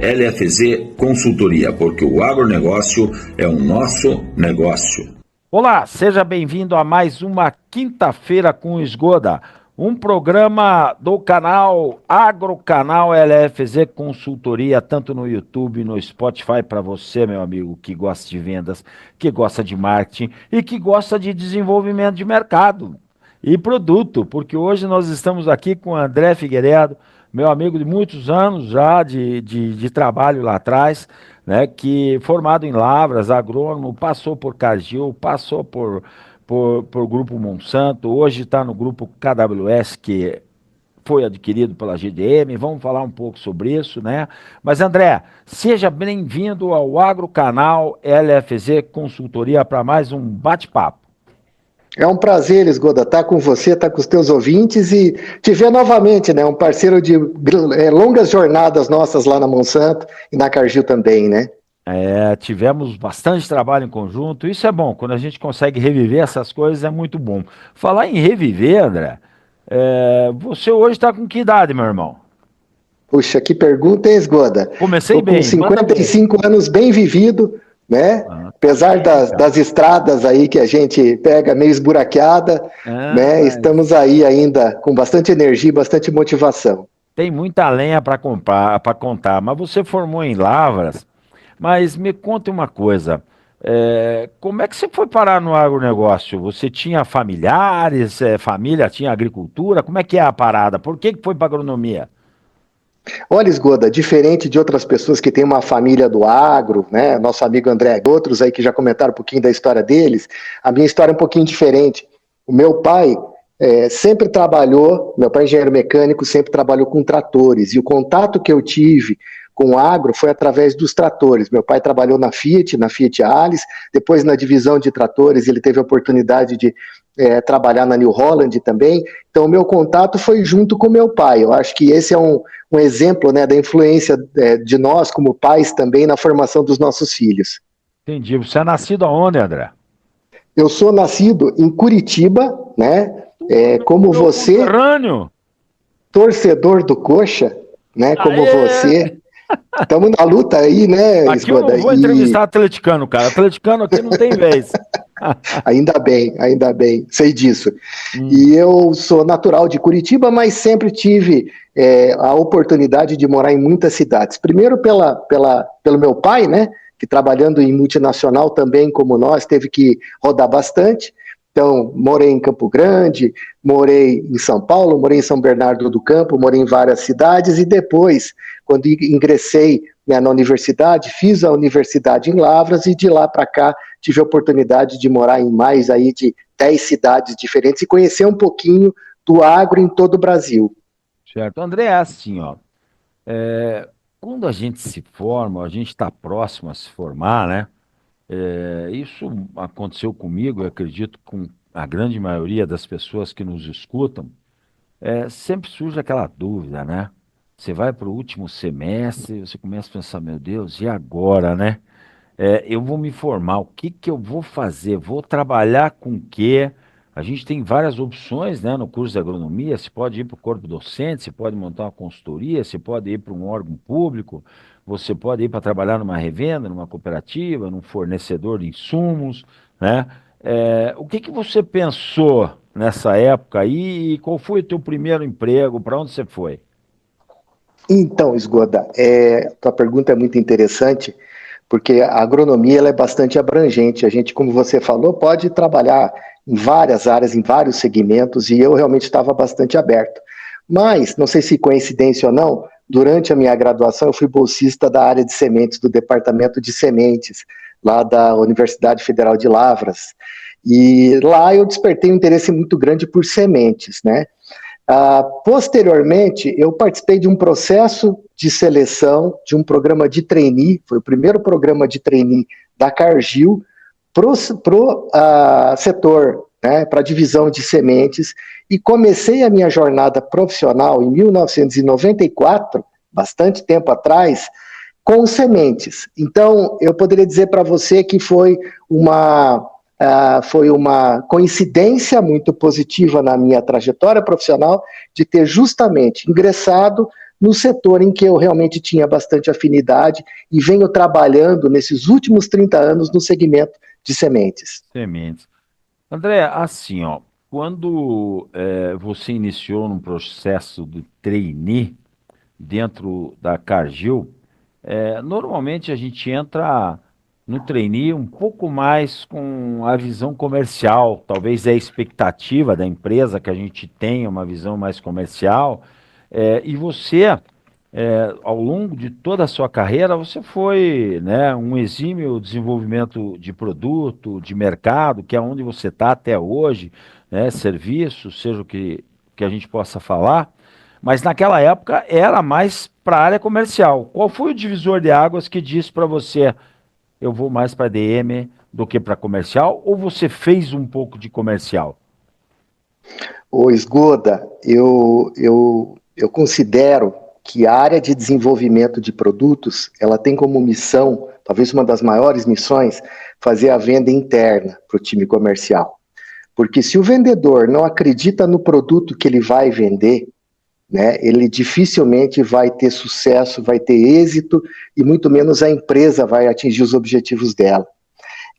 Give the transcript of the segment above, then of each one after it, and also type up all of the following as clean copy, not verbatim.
LFZ Consultoria, porque o agronegócio é o nosso negócio. Olá, seja bem-vindo a mais uma Quinta-feira com Esgoda, um programa do canal Agrocanal LFZ Consultoria, tanto no YouTube, no Spotify, para você, meu amigo, que gosta de vendas, que gosta de marketing e que gosta de desenvolvimento de mercado e produto, porque hoje nós estamos aqui com o André Figueiredo, meu amigo de muitos anos já de trabalho lá atrás, né, que formado em lavras, agrônomo, passou por Cargill, passou por Grupo Monsanto, hoje está no Grupo KWS, que foi adquirido pela GDM, vamos falar um pouco sobre isso, né? Mas André, seja bem-vindo ao Agrocanal LFZ Consultoria para mais um bate-papo. É um prazer, Esgoda, estar com você, estar com os teus ouvintes e te ver novamente, né? Um parceiro de longas jornadas nossas lá na Monsanto e na Cargill também, né? Tivemos bastante trabalho em conjunto, isso é bom, quando a gente consegue reviver essas coisas é muito bom. Falar em reviver, André, você hoje está com que idade, meu irmão? Puxa, que pergunta, hein, Esgoda? Comecei bem. Estou com 55 anos bem vivido, né? Apesar das estradas aí que a gente pega meio esburaqueada, né? Estamos aí ainda com bastante energia e bastante motivação. Tem muita lenha para contar, mas você formou em Lavras, mas me conta uma coisa, como é que você foi parar no agronegócio? Você tinha familiares, família tinha agricultura, como é que é a parada? Por que foi para agronomia? Olha, Esgoda, diferente de outras pessoas que têm uma família do agro, né? Nosso amigo André, outros aí que já comentaram um pouquinho da história deles, a minha história é um pouquinho diferente. O meu pai sempre trabalhou, meu pai é engenheiro mecânico, sempre trabalhou com tratores, e o contato que eu tive com o agro foi através dos tratores. Meu pai trabalhou na Fiat Alice, depois na divisão de tratores ele teve a oportunidade de trabalhar na New Holland também, então o meu contato foi junto com meu pai. Eu acho que esse é um exemplo, né, da influência de nós como pais também na formação dos nossos filhos. Entendi. Você é nascido aonde, André? Eu sou nascido em Curitiba, né? Como você, torcedor do Coxa, né? Como você. Estamos na luta aí, né, Aqui Esgoda? Eu não vou entrevistar atleticano, cara. Atleticano aqui não tem vez. Ainda bem, sei disso. E eu sou natural de Curitiba, mas sempre tive a oportunidade de morar em muitas cidades. Primeiro pelo meu pai, né, que trabalhando em multinacional também como nós, teve que rodar bastante. Então, morei em Campo Grande, morei em São Paulo, morei em São Bernardo do Campo, morei em várias cidades e depois, quando ingressei, né, na universidade, fiz a universidade em Lavras e de lá para cá tive a oportunidade de morar em mais aí de 10 cidades diferentes e conhecer um pouquinho do agro em todo o Brasil. Certo. André, é assim, ó, quando a gente se forma, a gente está próximo a se formar, né? Isso aconteceu comigo, eu acredito, com a grande maioria das pessoas que nos escutam. Sempre surge aquela dúvida, né? Você vai para o último semestre, você começa a pensar, meu Deus, e agora, né? Eu vou me formar, o que que eu vou fazer? Vou trabalhar com o quê? A gente tem várias opções, né, no curso de agronomia. Você pode ir para o corpo docente, você pode montar uma consultoria, você pode ir para um órgão público, você pode ir para trabalhar numa revenda, numa cooperativa, num fornecedor de insumos, né? O que que você pensou nessa época aí e qual foi o teu primeiro emprego? Para onde você foi? Então, Esgoda, tua pergunta é muito interessante, porque a agronomia ela é bastante abrangente. A gente, como você falou, pode trabalhar em várias áreas, em vários segmentos, e eu realmente estava bastante aberto. Mas, não sei se coincidência ou não, durante a minha graduação eu fui bolsista da área de sementes, do departamento de sementes, lá da Universidade Federal de Lavras. E lá eu despertei um interesse muito grande por sementes, né? Posteriormente, eu participei de um processo de seleção de um programa de trainee, foi o primeiro programa de trainee da Cargill para o setor, né, para a divisão de sementes, e comecei a minha jornada profissional em 1994, bastante tempo atrás, com sementes. Então, eu poderia dizer para você que foi uma coincidência muito positiva na minha trajetória profissional de ter justamente ingressado no setor em que eu realmente tinha bastante afinidade e venho trabalhando nesses últimos 30 anos no segmento de sementes. Sementes. André, assim, ó, quando você iniciou num processo de trainee dentro da Cargill, normalmente a gente entra no trainee um pouco mais com a visão comercial, talvez é a expectativa da empresa que a gente tenha uma visão mais comercial, e você ao longo de toda a sua carreira, você foi, né, um exímio desenvolvimento de produto, de mercado, que é onde você está até hoje, né, serviços, seja o que a gente possa falar, mas naquela época era mais para a área comercial. Qual foi o divisor de águas que disse para você, eu vou mais para DM do que para comercial, ou você fez um pouco de comercial? Ô, Esgoda, eu considero que a área de desenvolvimento de produtos, ela tem como missão, talvez uma das maiores missões, fazer a venda interna para o time comercial. Porque se o vendedor não acredita no produto que ele vai vender, né, ele dificilmente vai ter sucesso, vai ter êxito, e muito menos a empresa vai atingir os objetivos dela.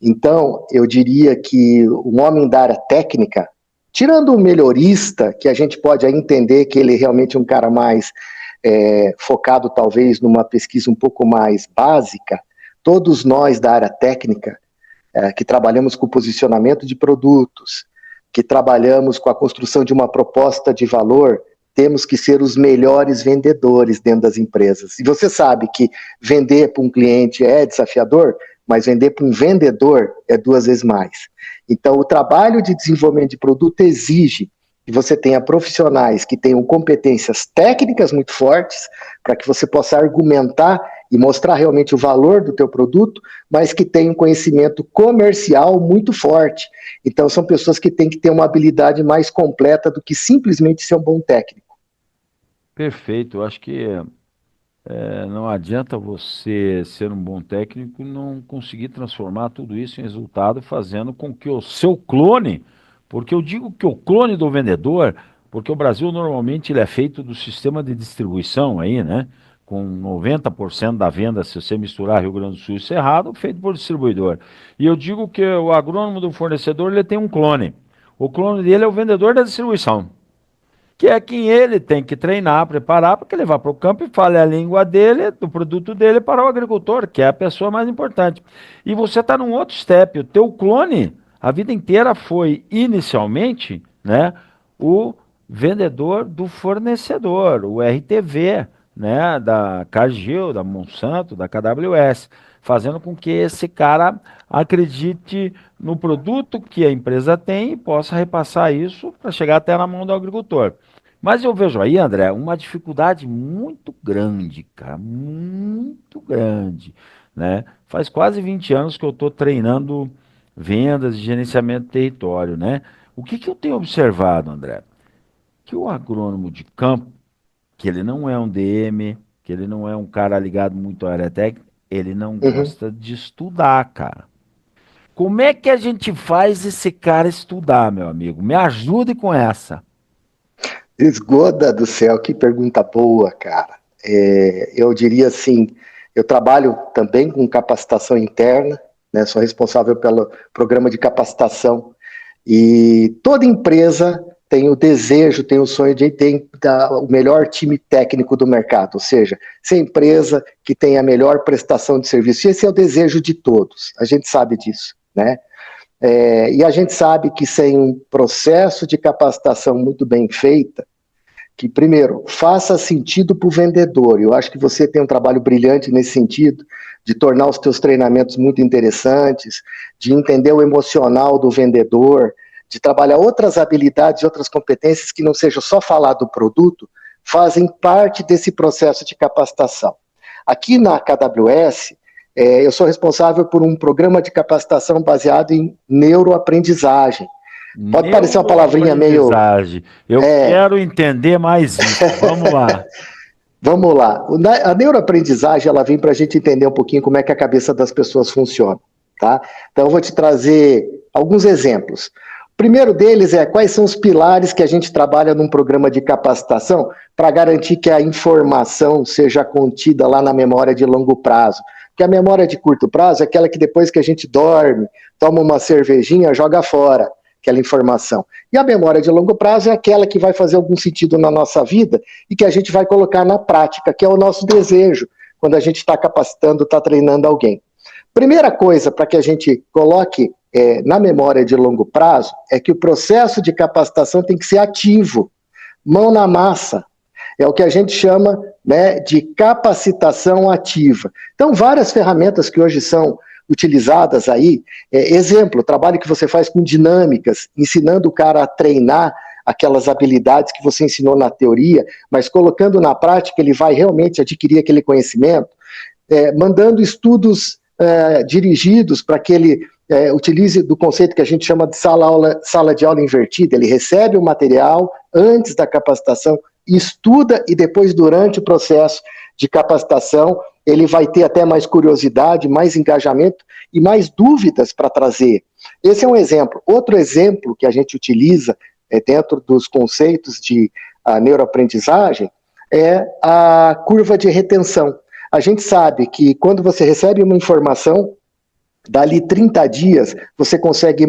Então, eu diria que um homem da área técnica, tirando o melhorista, que a gente pode entender que ele é realmente um cara mais focado talvez numa pesquisa um pouco mais básica, todos nós da área técnica, que trabalhamos com o posicionamento de produtos, que trabalhamos com a construção de uma proposta de valor, temos que ser os melhores vendedores dentro das empresas. E você sabe que vender para um cliente é desafiador, mas vender para um vendedor é 2 vezes mais. Então, o trabalho de desenvolvimento de produto exige que você tenha profissionais que tenham competências técnicas muito fortes, para que você possa argumentar e mostrar realmente o valor do teu produto, mas que tenham um conhecimento comercial muito forte. Então, são pessoas que têm que ter uma habilidade mais completa do que simplesmente ser um bom técnico. Perfeito, eu acho que não adianta você ser um bom técnico e não conseguir transformar tudo isso em resultado, fazendo com que o seu clone, porque eu digo que o clone do vendedor, porque o Brasil normalmente ele é feito do sistema de distribuição aí, né? Com 90% da venda, se você misturar Rio Grande do Sul e Cerrado, feito por distribuidor. E eu digo que o agrônomo do fornecedor ele tem um clone. O clone dele é o vendedor da distribuição, que é quem ele tem que treinar, preparar, para que ele vá para o campo e fale a língua dele, do produto dele para o agricultor, que é a pessoa mais importante. E você está num outro step, o teu clone, a vida inteira foi, inicialmente, né, o vendedor do fornecedor, o RTV, né, da Cargill, da Monsanto, da KWS, fazendo com que esse cara acredite no produto que a empresa tem e possa repassar isso para chegar até na mão do agricultor. Mas eu vejo aí, André, uma dificuldade muito grande, cara, muito grande, né? Faz quase 20 anos que eu estou treinando vendas e gerenciamento de território, né? O que eu tenho observado, André? Que o agrônomo de campo, que ele não é um DM, que ele não é um cara ligado muito à área técnica, ele não Uhum. gosta de estudar, cara. Como é que a gente faz esse cara estudar, meu amigo? Me ajude com essa. Esgoda do céu, que pergunta boa, cara. Eu diria assim, eu trabalho também com capacitação interna, né, sou responsável pelo programa de capacitação, e toda empresa tem o desejo, tem o sonho de ter o melhor time técnico do mercado, ou seja, ser a empresa que tem a melhor prestação de serviço. Esse é o desejo de todos, a gente sabe disso, né? E a gente sabe que sem um processo de capacitação muito bem feita, que primeiro, faça sentido para o vendedor. Eu acho que você tem um trabalho brilhante nesse sentido, de tornar os teus treinamentos muito interessantes, de entender o emocional do vendedor, de trabalhar outras habilidades, outras competências que não sejam só falar do produto, fazem parte desse processo de capacitação. Aqui na KWS, eu sou responsável por um programa de capacitação baseado em neuroaprendizagem. Pode parecer uma palavrinha meio... Neuroaprendizagem. Eu quero entender mais isso. Vamos lá. Vamos lá. A neuroaprendizagem, ela vem para a gente entender um pouquinho como é que a cabeça das pessoas funciona, tá? Então, eu vou te trazer alguns exemplos. Primeiro deles é quais são os pilares que a gente trabalha num programa de capacitação para garantir que a informação seja contida lá na memória de longo prazo. Porque a memória de curto prazo é aquela que depois que a gente dorme, toma uma cervejinha, joga fora aquela informação. E a memória de longo prazo é aquela que vai fazer algum sentido na nossa vida e que a gente vai colocar na prática, que é o nosso desejo, quando a gente está capacitando, está treinando alguém. Primeira coisa para que a gente coloque na memória de longo prazo é que o processo de capacitação tem que ser ativo, mão na massa. É o que a gente chama, né, de capacitação ativa. Então, várias ferramentas que hoje são utilizadas aí, exemplo, o trabalho que você faz com dinâmicas, ensinando o cara a treinar aquelas habilidades que você ensinou na teoria, mas colocando na prática ele vai realmente adquirir aquele conhecimento, mandando estudos dirigidos para que ele utilize do conceito que a gente chama de sala de aula invertida. Ele recebe o material antes da capacitação, estuda e depois, durante o processo de capacitação, ele vai ter até mais curiosidade, mais engajamento e mais dúvidas para trazer. Esse é um exemplo. Outro exemplo que a gente utiliza dentro dos conceitos de neuroaprendizagem é a curva de retenção. A gente sabe que quando você recebe uma informação, dali 30 dias, você consegue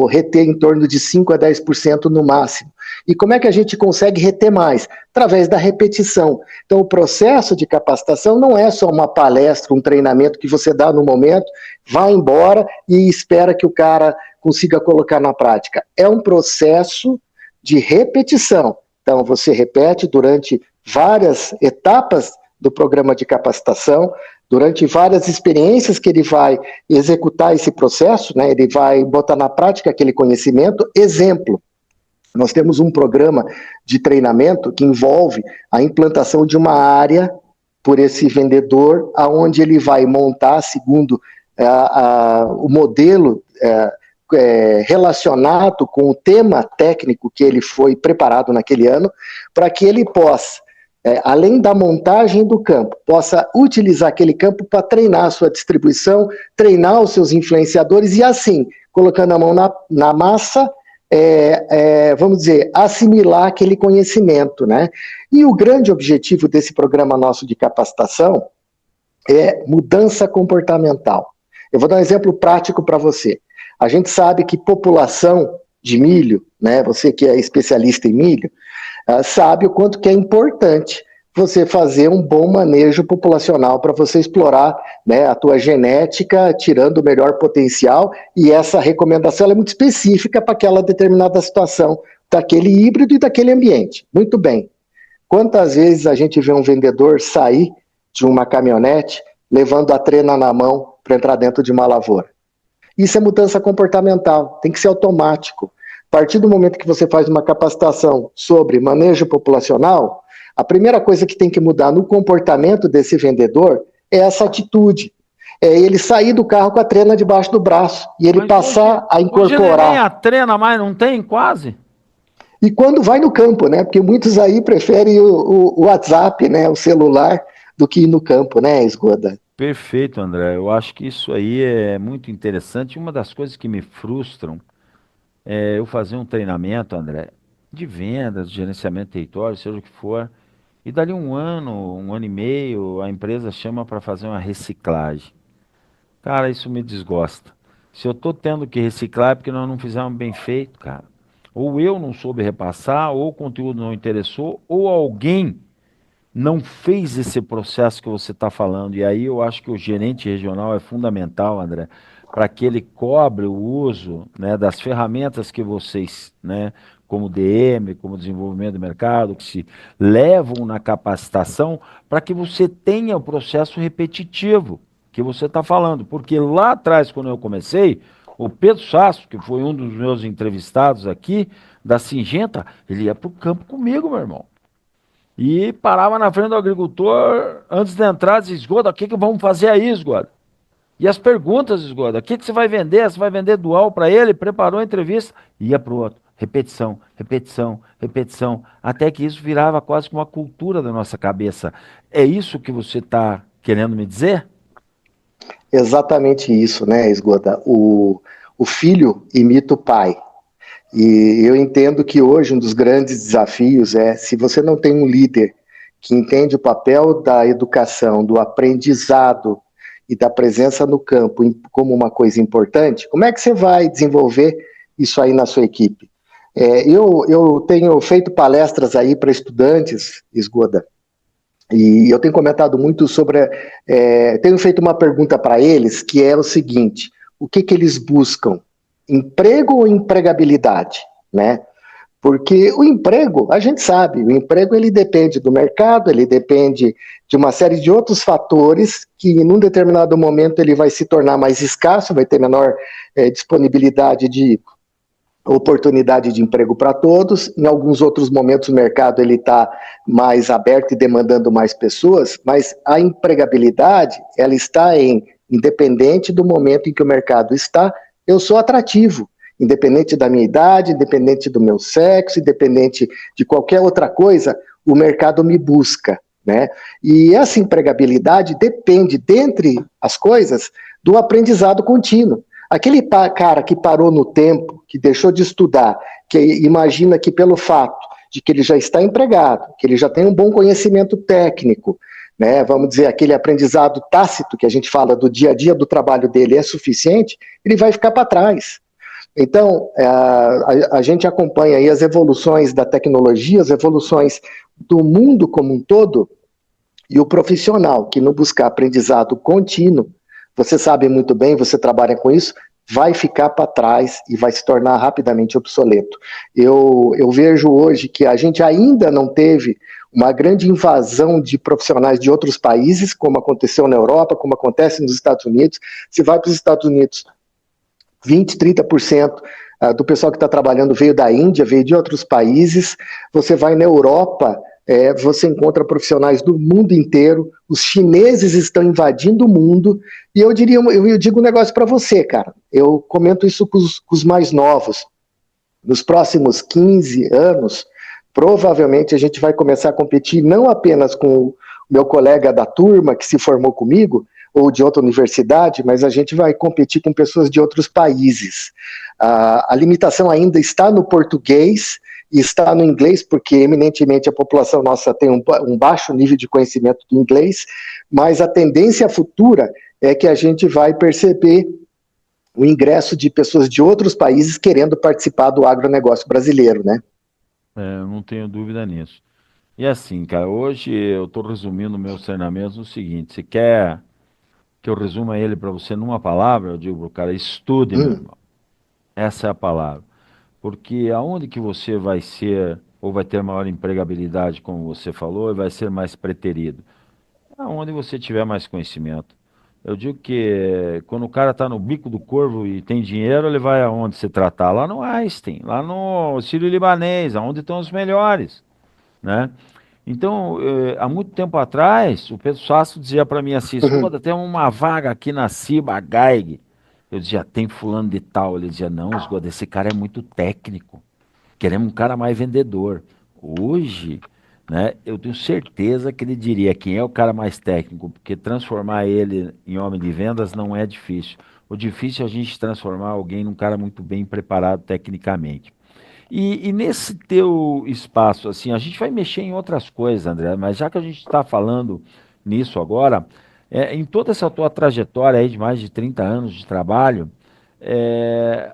reter em torno de 5 a 10% no máximo. E como é que a gente consegue reter mais? Através da repetição. Então, o processo de capacitação não é só uma palestra, um treinamento que você dá no momento, vai embora e espera que o cara consiga colocar na prática. É um processo de repetição. Então, você repete durante várias etapas do programa de capacitação, durante várias experiências que ele vai executar esse processo, né, ele vai botar na prática aquele conhecimento. Exemplo, nós temos um programa de treinamento que envolve a implantação de uma área por esse vendedor, aonde ele vai montar, segundo o modelo relacionado com o tema técnico que ele foi preparado naquele ano, para que ele possa, além da montagem do campo, possa utilizar aquele campo para treinar a sua distribuição, treinar os seus influenciadores e assim, colocando a mão na massa, vamos dizer, assimilar aquele conhecimento, né? E o grande objetivo desse programa nosso de capacitação é mudança comportamental. Eu vou dar um exemplo prático para você. A gente sabe que população de milho, né? Você que é especialista em milho, sabe o quanto que é importante você fazer um bom manejo populacional para você explorar, né, a tua genética, tirando o melhor potencial, e essa recomendação é muito específica para aquela determinada situação, daquele híbrido e daquele ambiente. Muito bem. Quantas vezes a gente vê um vendedor sair de uma caminhonete levando a trena na mão para entrar dentro de uma lavoura? Isso é mudança comportamental, tem que ser automático. A partir do momento que você faz uma capacitação sobre manejo populacional, a primeira coisa que tem que mudar no comportamento desse vendedor é essa atitude. É ele sair do carro com a trena debaixo do braço e ele passar a incorporar. Hoje nem a trena mais não tem, quase? E quando vai no campo, né? Porque muitos aí preferem o WhatsApp, né? O celular, do que ir no campo, né, Esgoda? Perfeito, André. Eu acho que isso aí é muito interessante. Uma das coisas que me frustram é eu fazer um treinamento, André, de vendas, de gerenciamento de território, seja o que for, e dali um ano e meio, a empresa chama para fazer uma reciclagem. Cara, isso me desgosta. Se eu estou tendo que reciclar é porque nós não fizemos bem feito, cara. Ou eu não soube repassar, ou o conteúdo não interessou, ou alguém não fez esse processo que você está falando. E aí eu acho que o gerente regional é fundamental, André, para que ele cobre o uso, né, das ferramentas que vocês, né, como DM, como desenvolvimento do mercado, que se levam na capacitação, para que você tenha o processo repetitivo que você está falando. Porque lá atrás, quando eu comecei, o Pedro Sasso, que foi um dos meus entrevistados aqui, da Singenta, ele ia para o campo comigo, meu irmão. E parava na frente do agricultor, antes de entrar, dizia: Esgoda, o que vamos fazer aí, Esgoda? E as perguntas, Esgoda, o que você vai vender? Você vai vender dual para ele? Preparou a entrevista, ia para o outro. Repetição, repetição, repetição, até que isso virava quase que uma cultura da nossa cabeça. É isso que você está querendo me dizer? Exatamente isso, né, Esgoda? O filho imita o pai. E eu entendo que hoje um dos grandes desafios é, se você não tem um líder que entende o papel da educação, do aprendizado e da presença no campo como uma coisa importante, como é que você vai desenvolver isso aí na sua equipe? Eu tenho feito palestras aí para estudantes, Esgoda, e eu tenho comentado muito sobre. Tenho feito uma pergunta para eles, que é o seguinte: o que eles buscam? Emprego ou empregabilidade? Né? Porque o emprego, a gente sabe, o emprego ele depende do mercado, ele depende de uma série de outros fatores que, num determinado momento, ele vai se tornar mais escasso, vai ter menor disponibilidade de oportunidade de emprego para todos. Em alguns outros momentos o mercado ele está mais aberto e demandando mais pessoas, mas a empregabilidade ela está independente do momento em que o mercado está, eu sou atrativo, independente da minha idade, independente do meu sexo, independente de qualquer outra coisa, o mercado me busca, né? E essa empregabilidade depende, dentre as coisas, do aprendizado contínuo. Aquele cara que parou no tempo, que deixou de estudar, que imagina que pelo fato de que ele já está empregado, que ele já tem um bom conhecimento técnico, né, vamos dizer, aquele aprendizado tácito que a gente fala do dia a dia do trabalho dele é suficiente, ele vai ficar para trás. Então, a gente acompanha aí as evoluções da tecnologia, as evoluções do mundo como um todo, e o profissional que não buscar aprendizado contínuo, você sabe muito bem, você trabalha com isso, vai ficar para trás e vai se tornar rapidamente obsoleto. Eu vejo hoje que a gente ainda não teve uma grande invasão de profissionais de outros países, como aconteceu na Europa, como acontece nos Estados Unidos. Se vai para os Estados Unidos, 20%, 30% do pessoal que está trabalhando veio da Índia, veio de outros países. Você vai na Europa, você encontra profissionais do mundo inteiro, os chineses estão invadindo o mundo, e eu digo um negócio para você, cara, eu comento isso com os mais novos. Nos próximos 15 anos, provavelmente a gente vai começar a competir não apenas com o meu colega da turma que se formou comigo, ou de outra universidade, mas a gente vai competir com pessoas de outros países. A limitação ainda está no português e está no inglês, porque eminentemente a população nossa tem um baixo nível de conhecimento do inglês, mas a tendência futura é que a gente vai perceber o ingresso de pessoas de outros países querendo participar do agronegócio brasileiro, né? Eu não tenho dúvida nisso. E assim, cara, hoje eu estou resumindo meus treinamentos no seguinte: se quer que eu resuma ele para você numa palavra, eu digo pro cara, estude, meu irmão. Essa é a palavra. Porque aonde que você vai ser, ou vai ter maior empregabilidade, como você falou, e vai ser mais preterido? Aonde você tiver mais conhecimento. Eu digo que quando o cara está no bico do corvo e tem dinheiro, ele vai aonde se tratar? Lá no Einstein, lá no Sírio-Libanês, aonde estão os melhores, né? Então, há muito tempo atrás, o Pedro Sasso dizia para mim assim, Escoda, tem uma vaga aqui na Ciba, Gaig. Eu dizia, tem fulano de tal. Ele dizia, não, Escoda, esse cara é muito técnico. Queremos um cara mais vendedor. Hoje, né, eu tenho certeza que ele diria quem é o cara mais técnico, porque transformar ele em homem de vendas não é difícil. O difícil é a gente transformar alguém num cara muito bem preparado tecnicamente. E nesse teu espaço, assim, a gente vai mexer em outras coisas, André, mas já que a gente está falando nisso agora, em toda essa tua trajetória aí de mais de 30 anos de trabalho, é,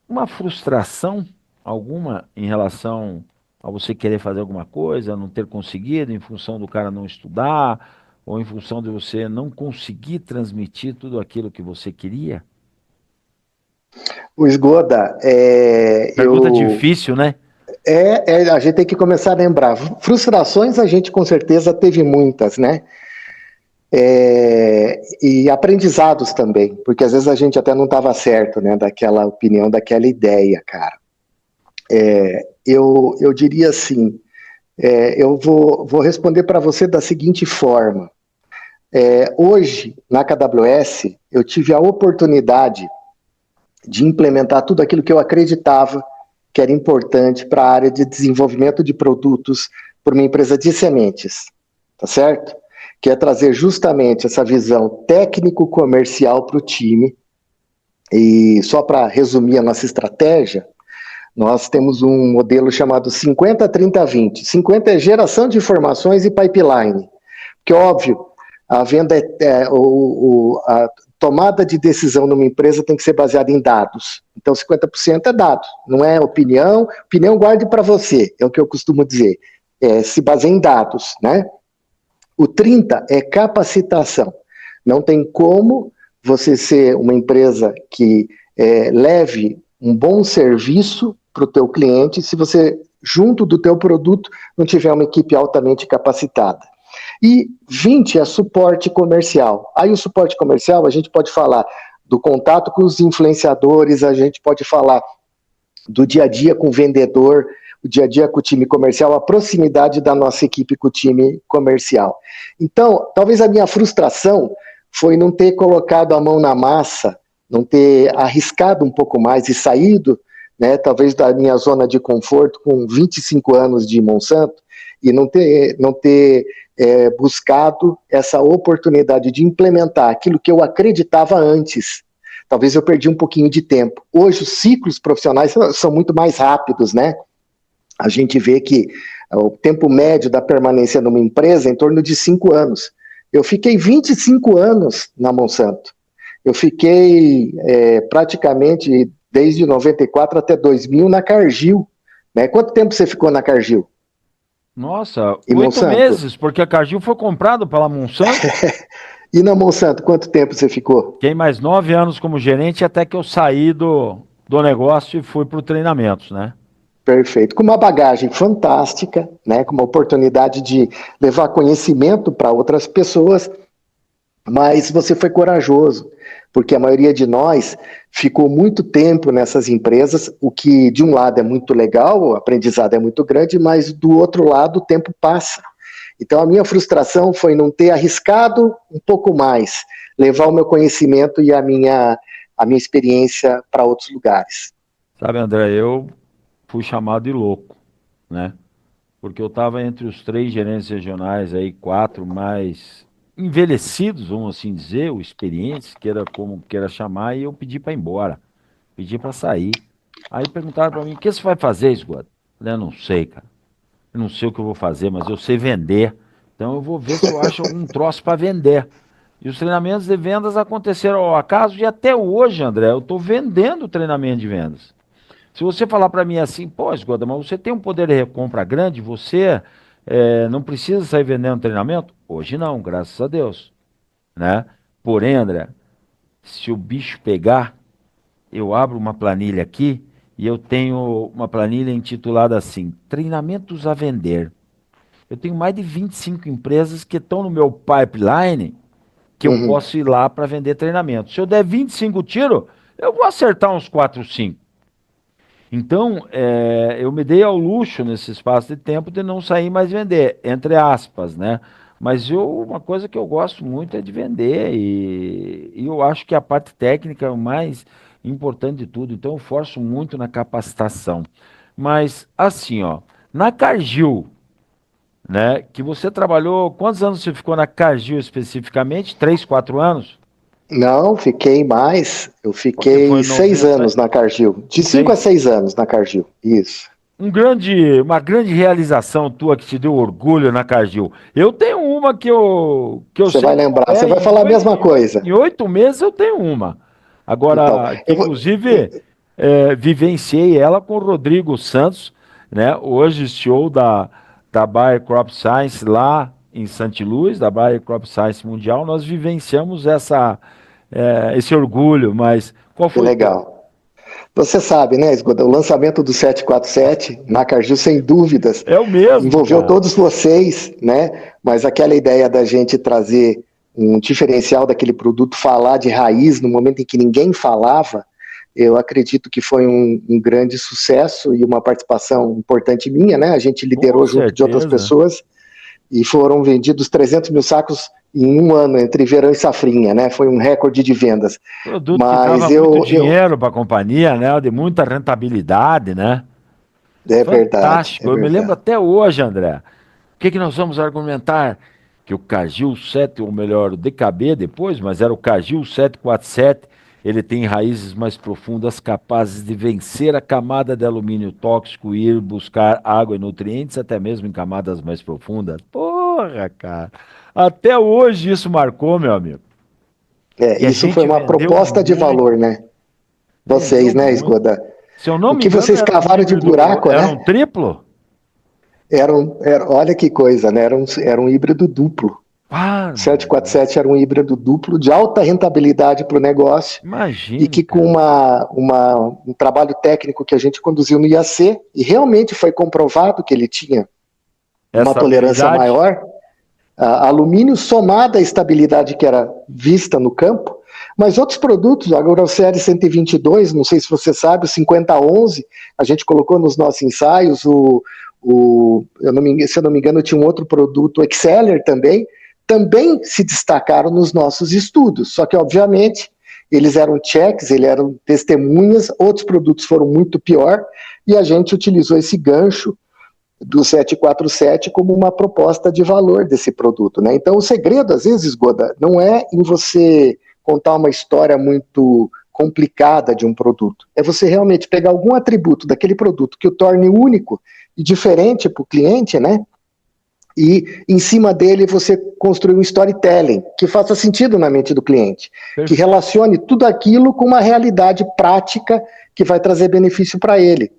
uma frustração alguma em relação a você querer fazer alguma coisa, não ter conseguido, em função do cara não estudar, ou em função de você não conseguir transmitir tudo aquilo que você queria? O Esgoda, Pergunta difícil, né? a gente tem que começar a lembrar. Frustrações a gente com certeza teve muitas, né? E aprendizados também, porque às vezes a gente até não estava certo, né? Daquela opinião, daquela ideia, cara. Eu diria assim, eu vou responder para você da seguinte forma. Hoje, na KWS, eu tive a oportunidade de implementar tudo aquilo que eu acreditava que era importante para a área de desenvolvimento de produtos por uma empresa de sementes, tá certo? Que é trazer justamente essa visão técnico-comercial para o time. E só para resumir a nossa estratégia, Nós temos um modelo chamado 50-30-20. 50 é geração de informações e pipeline. Porque, óbvio, a venda a tomada de decisão numa empresa tem que ser baseada em dados. Então, 50% é dados, não é opinião. Opinião guarde para você, é o que eu costumo dizer. Se baseia em dados, né? O 30 é capacitação. Não tem como você ser uma empresa que leve um bom serviço para o teu cliente se você, junto do teu produto, não tiver uma equipe altamente capacitada. E 20 é suporte comercial. Aí o suporte comercial, a gente pode falar do contato com os influenciadores, a gente pode falar do dia a dia com o vendedor, o dia a dia com o time comercial, a proximidade da nossa equipe com o time comercial. Então, talvez a minha frustração foi não ter colocado a mão na massa, não ter arriscado um pouco mais e saído, né, talvez da minha zona de conforto com 25 anos de Monsanto, e não ter buscado essa oportunidade de implementar aquilo que eu acreditava antes. Talvez eu perdi um pouquinho de tempo. Hoje os ciclos profissionais são muito mais rápidos, né? A gente vê que o tempo médio da permanência numa empresa é em torno de 5 anos. Eu fiquei 25 anos na Monsanto. Eu fiquei praticamente desde 94 até 2000 na Cargill. Né? Quanto tempo você ficou na Cargill? Nossa, 8 meses, porque a Cargill foi comprada pela Monsanto. E na Monsanto, quanto tempo você ficou? Fiquei mais 9 anos como gerente até que eu saí do negócio e fui para o treinamentos, né? Perfeito. Com uma bagagem fantástica, né? Com uma oportunidade de levar conhecimento para outras pessoas, mas você foi corajoso, porque a maioria de nós ficou muito tempo nessas empresas, o que de um lado é muito legal, o aprendizado é muito grande, mas do outro lado o tempo passa. Então a minha frustração foi não ter arriscado um pouco mais, levar o meu conhecimento e a minha experiência para outros lugares. Sabe, André, eu fui chamado de louco, né? Porque eu estava entre os 3 gerentes regionais aí, 4 mais envelhecidos, vamos assim dizer, ou experientes, queira como queira chamar, e eu pedi para ir embora, pedi para sair. Aí perguntaram para mim: o que você vai fazer, Esgoto? Eu falei: eu não sei, cara. Eu não sei o que eu vou fazer, mas eu sei vender. Então eu vou ver se eu acho algum troço para vender. E os treinamentos de vendas aconteceram ao acaso e até hoje, André, eu estou vendendo treinamento de vendas. Se você falar para mim assim: pô, Esgoda, mas você tem um poder de recompra grande, você não precisa sair vendendo treinamento? Hoje não, graças a Deus, né? Porém, André, se o bicho pegar, eu abro uma planilha aqui e eu tenho uma planilha intitulada assim: Treinamentos a Vender. Eu tenho mais de 25 empresas que estão no meu pipeline que eu posso ir lá para vender treinamento. Se eu der 25 tiros, eu vou acertar uns 4 ou 5. Então, eu me dei ao luxo nesse espaço de tempo de não sair mais vender, entre aspas, né? Mas uma coisa que eu gosto muito é de vender e eu acho que a parte técnica é o mais importante de tudo. Então, eu forço muito na capacitação. Mas, assim, ó, na Cargill, né, que você trabalhou, quantos anos você ficou na Cargill especificamente? 3, 4 anos? Não, fiquei mais. Eu fiquei 6 anos na Cargill. De 5 a 6 anos na Cargill. Isso. Uma grande realização tua que te deu orgulho na Cargill. Eu tenho uma que eu Você vai lembrar, você vai falar a mesma coisa. Em 8 meses eu tenho uma. Agora, então, inclusive, vivenciei ela com o Rodrigo Santos, né? Hoje CEO da Bayer Crop Science lá em St. Louis, da Bayer Crop Science Mundial. Nós vivenciamos esse orgulho, mas qual foi? Que legal. Você sabe, né, Esgoda, o lançamento do 747 na Cargill, sem dúvidas, é o mesmo, envolveu todos vocês, né? Mas aquela ideia da gente trazer um diferencial daquele produto, falar de raiz no momento em que ninguém falava, eu acredito que foi um grande sucesso e uma participação importante minha, né? A gente liderou junto de outras pessoas e foram vendidos 300 mil sacos em um ano, entre verão e safrinha, né? Foi um recorde de vendas. Produto que dava muito dinheiro para a companhia, né? De muita rentabilidade, né? É fantástico. Verdade. Eu me lembro até hoje, André. O que nós vamos argumentar? Que o Cargill 7, ou melhor, o DKB depois, mas era o Cargill 747, ele tem raízes mais profundas capazes de vencer a camada de alumínio tóxico e ir buscar água e nutrientes até mesmo em camadas mais profundas. Porra, cara. Até hoje isso marcou, meu amigo. E a Isso foi gente uma vendeu proposta de muito, valor, né? vendeu Vocês, né, muito. Esgoda? Se eu não O me que engano, vocês era um cavaram de híbrido, buraco, era um né? triplo? Olha que coisa, né? Era um híbrido duplo. Ah, O 747 era um híbrido duplo de alta rentabilidade para o negócio e imagine, que com cara. um trabalho técnico que a gente conduziu no IAC, e realmente foi comprovado que ele tinha uma Essa tolerância habilidade. maior, alumínio somado à estabilidade que era vista no campo, mas outros produtos, agora o série 122, não sei se você sabe, o 5011, a gente colocou nos nossos ensaios, se eu não me engano, tinha um outro produto, o Exceller também se destacaram nos nossos estudos, só que obviamente eles eram checks, eles eram testemunhas, outros produtos foram muito pior, e a gente utilizou esse gancho do 747 como uma proposta de valor desse produto, né? Então o segredo, às vezes, Goda, não é em você contar uma história muito complicada de um produto, é você realmente pegar algum atributo daquele produto que o torne único e diferente para o cliente, né? E em cima dele você construir um storytelling que faça sentido na mente do cliente, que Perfeito. relacione tudo aquilo com uma realidade prática que vai trazer benefício para ele.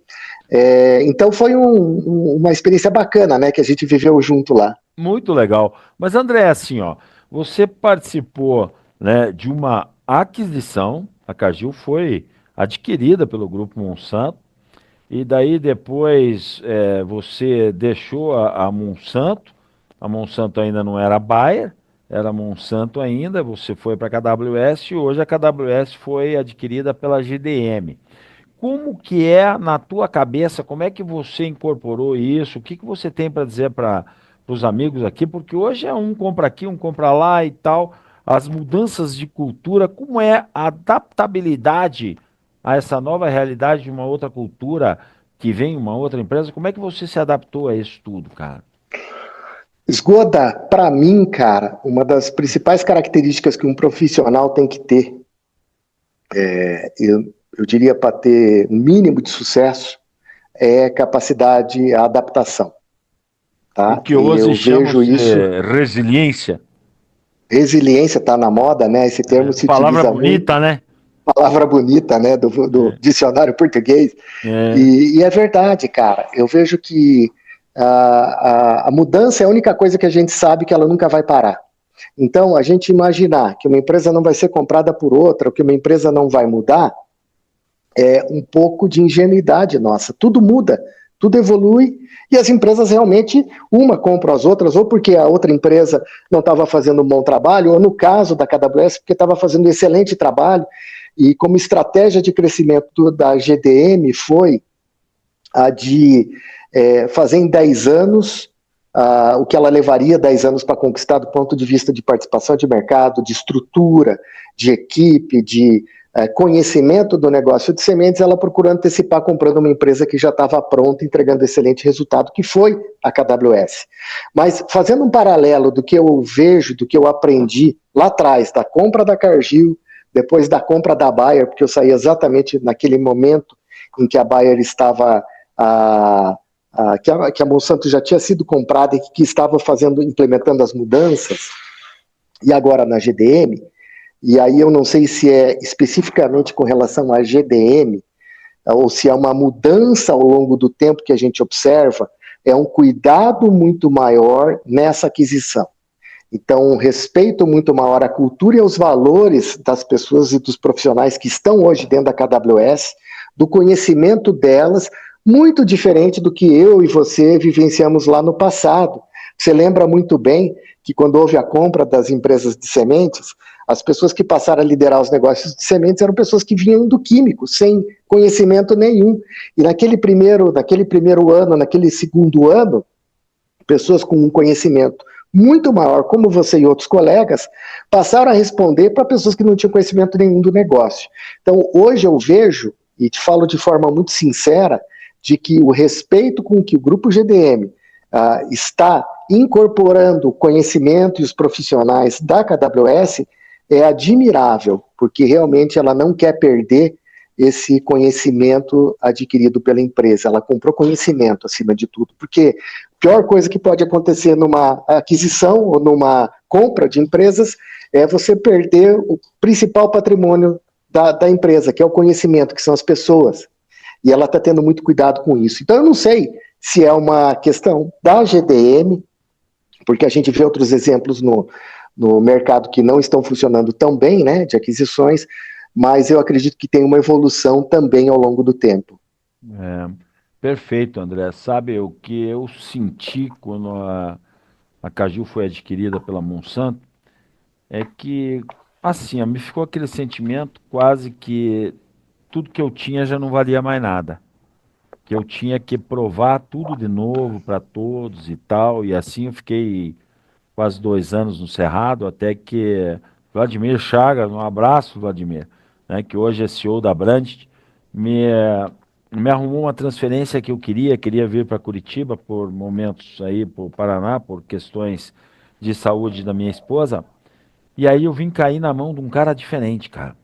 Então foi uma experiência bacana, né, que a gente viveu junto lá. Muito legal. Mas, André, assim, ó, você participou, né, de uma aquisição, a Cargill foi adquirida pelo Grupo Monsanto, e daí depois você deixou a Monsanto, a Monsanto ainda não era Bayer, era Monsanto ainda, você foi para a KWS e hoje a KWS foi adquirida pela GDM. Como que é na tua cabeça, como é que você incorporou isso? O que que você tem para dizer para os amigos aqui? Porque hoje é um compra aqui, um compra lá e tal. As mudanças de cultura, como é a adaptabilidade a essa nova realidade de uma outra cultura que vem uma outra empresa? Como é que você se adaptou a isso tudo, cara? Esgoda, para mim, cara, uma das principais características que um profissional tem que ter, eu diria para ter um mínimo de sucesso, é capacidade, a adaptação, O tá? que E hoje eu vejo chamamos isso, de resiliência. resiliência está na moda, né? Esse termo se Palavra utiliza muito, bonita, né? palavra bonita, né, do dicionário português. É, E é verdade, cara. Eu vejo que a mudança é a única coisa que a gente sabe que ela nunca vai parar. Então, a gente imaginar que uma empresa não vai ser comprada por outra, ou que uma empresa não vai mudar, é um pouco de ingenuidade nossa. Tudo muda, tudo evolui, e as empresas realmente, uma compra as outras, ou porque a outra empresa não estava fazendo um bom trabalho, ou no caso da KWS, porque estava fazendo um excelente trabalho, e como estratégia de crescimento da GDM foi a de fazer em 10 anos o que ela levaria 10 anos para conquistar do ponto de vista de participação de mercado, de estrutura, de equipe, de conhecimento do negócio de sementes, ela procurou antecipar comprando uma empresa que já estava pronta, entregando excelente resultado, que foi a KWS. Mas fazendo um paralelo do que eu vejo, do que eu aprendi lá atrás, da compra da Cargill, depois da compra da Bayer, porque eu saí exatamente naquele momento em que a Bayer estava que a Monsanto já tinha sido comprada e que estava implementando as mudanças, e agora na GDM, e aí eu não sei se é especificamente com relação à GDM, ou se é uma mudança ao longo do tempo que a gente observa, é um cuidado muito maior nessa aquisição. Então, um respeito muito maior à cultura e aos valores das pessoas e dos profissionais que estão hoje dentro da KWS, do conhecimento delas, muito diferente do que eu e você vivenciamos lá no passado. Você lembra muito bem que quando houve a compra das empresas de sementes, as pessoas que passaram a liderar os negócios de sementes eram pessoas que vinham do químico, sem conhecimento nenhum. E naquele primeiro ano, naquele segundo ano, pessoas com um conhecimento muito maior, como você e outros colegas, passaram a responder para pessoas que não tinham conhecimento nenhum do negócio. Então, hoje eu vejo, e te falo de forma muito sincera, de que o respeito com que o Grupo GDM está incorporando o conhecimento e os profissionais da KWS é admirável, porque realmente ela não quer perder esse conhecimento adquirido pela empresa. Ela comprou conhecimento acima de tudo, porque a pior coisa que pode acontecer numa aquisição ou numa compra de empresas é você perder o principal patrimônio da empresa, que é o conhecimento, que são as pessoas. E ela está tendo muito cuidado com isso. Então eu não sei se é uma questão da GDM, porque a gente vê outros exemplos no mercado que não estão funcionando tão bem, né, de aquisições, mas eu acredito que tem uma evolução também ao longo do tempo. É, perfeito, André. Sabe o que eu senti quando a Caju foi adquirida pela Monsanto? É que, assim, me ficou aquele sentimento quase que tudo que eu tinha já não valia mais nada. Que eu tinha que provar tudo de novo para todos e tal. E assim eu fiquei quase 2 anos no Cerrado, até que Vladimir Chagas, um abraço, Vladimir, né, que hoje é CEO da Brandt, me, me arrumou uma transferência que eu queria vir para Curitiba por momentos aí, para o Paraná, por questões de saúde da minha esposa. E aí eu vim cair na mão de um cara diferente, cara.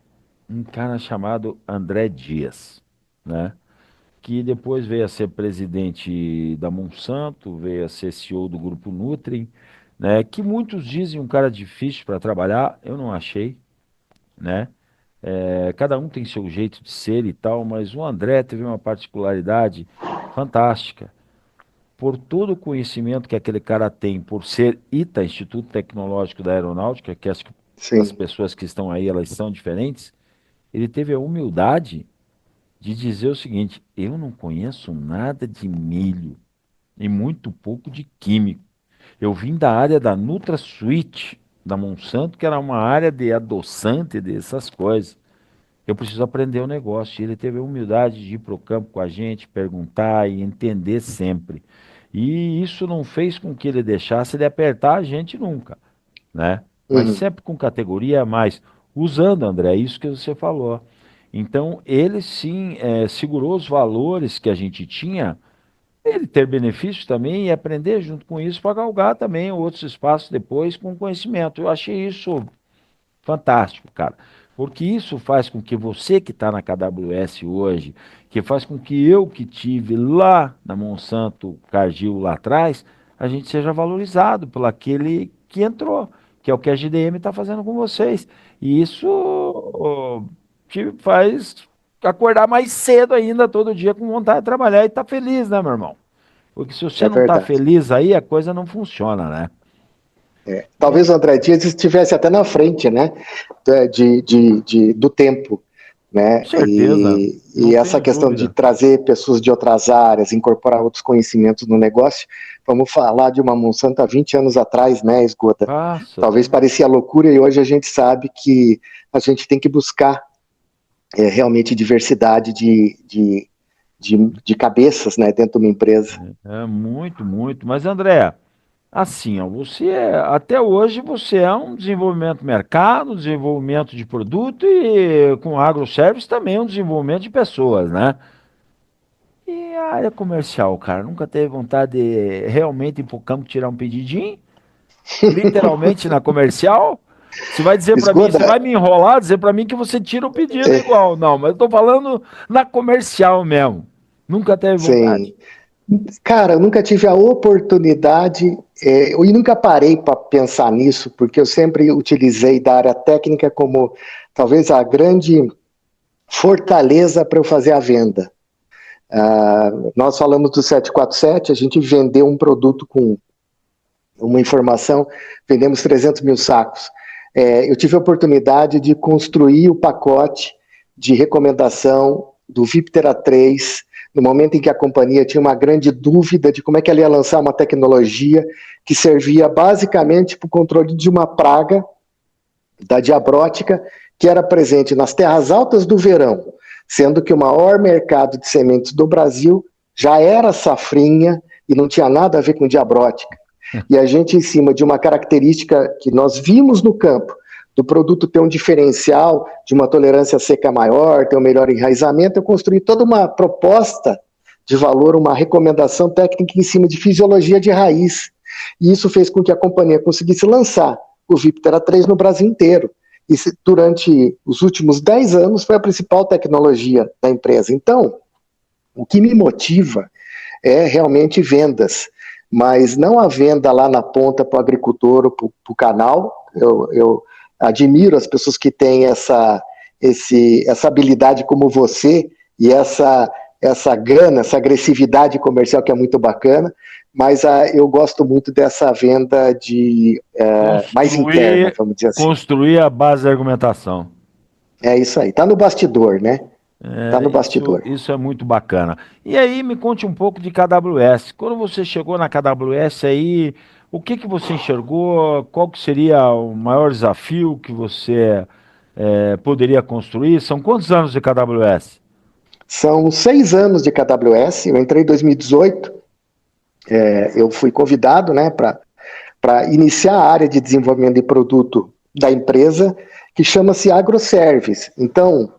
Um cara chamado André Dias, né? Que depois veio a ser presidente da Monsanto, veio a ser CEO do Grupo Nutri, né? Que muitos dizem um cara difícil para trabalhar, eu não achei, né? Cada um tem seu jeito de ser e tal, mas o André teve uma particularidade fantástica. Por todo o conhecimento que aquele cara tem, por ser ITA, Instituto Tecnológico da Aeronáutica, que acho que as Sim. pessoas que estão aí, elas são diferentes, ele teve a humildade de dizer o seguinte: eu não conheço nada de milho e muito pouco de químico. Eu vim da área da NutraSweet, da Monsanto, que era uma área de adoçante, dessas coisas. Eu preciso aprender o negócio. E ele teve a humildade de ir para o campo com a gente, perguntar e entender sempre. E isso não fez com que ele deixasse de apertar a gente nunca, né? Mas Uhum. sempre com categoria a mais. Usando, André, isso que você falou. Então, ele sim segurou os valores que a gente tinha, ele ter benefícios também e aprender junto com isso para galgar também outros espaços depois com conhecimento. Eu achei isso fantástico, cara. Porque isso faz com que você que está na KWS hoje, que faz com que eu que tive lá na Monsanto Cargill lá atrás, a gente seja valorizado por aquele que entrou, que é o que a GDM está fazendo com vocês. E isso te faz acordar mais cedo ainda, todo dia com vontade de trabalhar e estar feliz, né, meu irmão? Porque se você É não está verdade. feliz aí, a coisa não funciona, né? Talvez o André Dias estivesse até na frente, né, do tempo, Com né, certeza, e não essa tenho questão de dúvida. trazer pessoas de outras áreas, incorporar outros conhecimentos no negócio, vamos falar de uma Monsanto há 20 anos atrás, né, Esgoda? Passa, Talvez tudo. parecia loucura e hoje a gente sabe que a gente tem que buscar realmente diversidade de cabeças, né, dentro de uma empresa. É muito, muito. Mas, André, assim, ó, até hoje você é um desenvolvimento mercado, desenvolvimento de produto e com agroservice também um desenvolvimento de pessoas, né? E a área comercial, cara, nunca teve vontade de realmente ir pro campo tirar um pedidinho? Literalmente na comercial? Você vai dizer pra mim, você Esgoda, vai me enrolar, dizer pra mim que você tira o pedido igual. Não, mas eu tô falando na comercial mesmo. Nunca teve vontade. sim. Cara, eu nunca tive a oportunidade, e nunca parei para pensar nisso, porque eu sempre utilizei da área técnica como talvez a grande fortaleza para eu fazer a venda. Nós falamos do 747, a gente vendeu um produto com uma informação, vendemos 300 mil sacos. Eu tive a oportunidade de construir o pacote de recomendação do Viptera 3, no momento em que a companhia tinha uma grande dúvida de como é que ela ia lançar uma tecnologia que servia basicamente para o controle de uma praga da diabrótica que era presente nas terras altas do verão, sendo que o maior mercado de sementes do Brasil já era safrinha e não tinha nada a ver com diabrótica. E a gente, em cima de uma característica que nós vimos no campo, do produto ter um diferencial de uma tolerância seca maior, ter um melhor enraizamento, eu construí toda uma proposta de valor, uma recomendação técnica em cima de fisiologia de raiz. E isso fez com que a companhia conseguisse lançar o Viptera 3 no Brasil inteiro. e durante os últimos 10 anos foi a principal tecnologia da empresa. Então, o que me motiva é realmente vendas, mas não a venda lá na ponta para o agricultor ou para o canal. Eu admiro as pessoas que têm essa habilidade como você e essa gana, essa agressividade comercial que é muito bacana, mas eu gosto muito dessa venda mais interna, vamos dizer assim. Construir a base da argumentação. É isso aí, tá no bastidor, né? Tá no Isso, bastidor. isso é muito bacana. E aí, me conte um pouco de KWS. Quando você chegou na KWS aí, o que que você enxergou? Qual que seria o maior desafio que você poderia construir? São quantos anos de KWS? São 6 anos de KWS, eu entrei em 2018, eu fui convidado, né, para iniciar a área de desenvolvimento de produto da empresa, que chama-se AgroService. Então,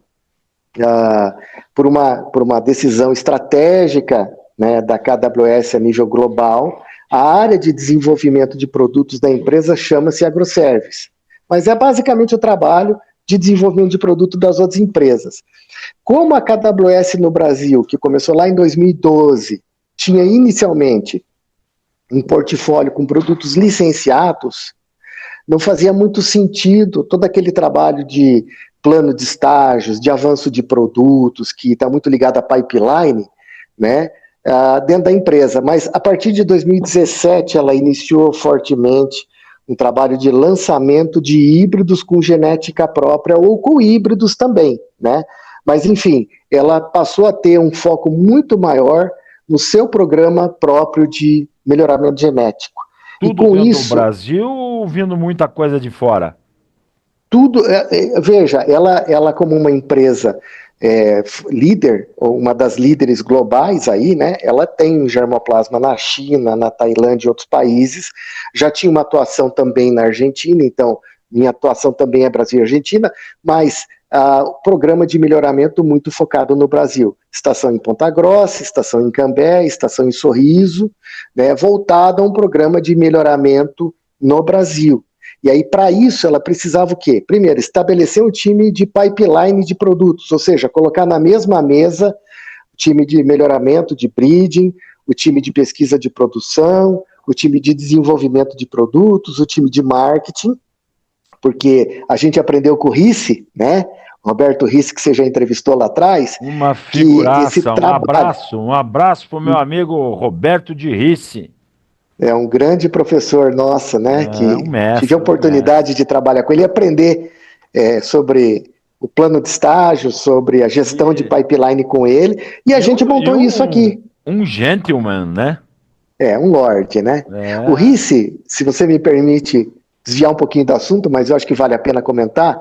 por uma decisão estratégica, né, da KWS a nível global, a área de desenvolvimento de produtos da empresa chama-se AgroService. Mas é basicamente o trabalho de desenvolvimento de produto das outras empresas. Como a KWS no Brasil, que começou lá em 2012, tinha inicialmente um portfólio com produtos licenciados, não fazia muito sentido todo aquele trabalho de plano de estágios, de avanço de produtos, que está muito ligado à pipeline, né, dentro da empresa. Mas a partir de 2017, ela iniciou fortemente um trabalho de lançamento de híbridos com genética própria ou com híbridos também, né? Mas, enfim, ela passou a ter um foco muito maior no seu programa próprio de melhoramento genético. E Tudo com dentro do isso, Brasil ou vindo muita coisa de fora? tudo, veja, ela como uma empresa líder, ou uma das líderes globais aí, né? Ela tem germoplasma na China, na Tailândia e outros países. Já tinha uma atuação também na Argentina, então minha atuação também é Brasil e Argentina, mas o programa de melhoramento muito focado no Brasil. Estação em Ponta Grossa, estação em Cambé, estação em Sorriso, né? Voltada a um programa de melhoramento no Brasil. E aí, para isso, ela precisava o quê? Primeiro, estabelecer um time de pipeline de produtos, ou seja, colocar na mesma mesa o time de melhoramento, de breeding, o time de pesquisa de produção, o time de desenvolvimento de produtos, o time de marketing, porque a gente aprendeu com o Risse, né? Roberto Risse, que você já entrevistou lá atrás, Uma que esse figuraça, trabalho um abraço para o meu amigo Roberto de Risse. é um grande professor nosso, né? É Que tive a um mestre. oportunidade de trabalhar com ele e aprender sobre o plano de estágio, sobre a gestão de E, pipeline com ele, e a gente montou isso aqui. um gentleman, né? É, um lorde, né? O É, Risse, se você me permite desviar um pouquinho do assunto, mas eu acho que vale a pena comentar,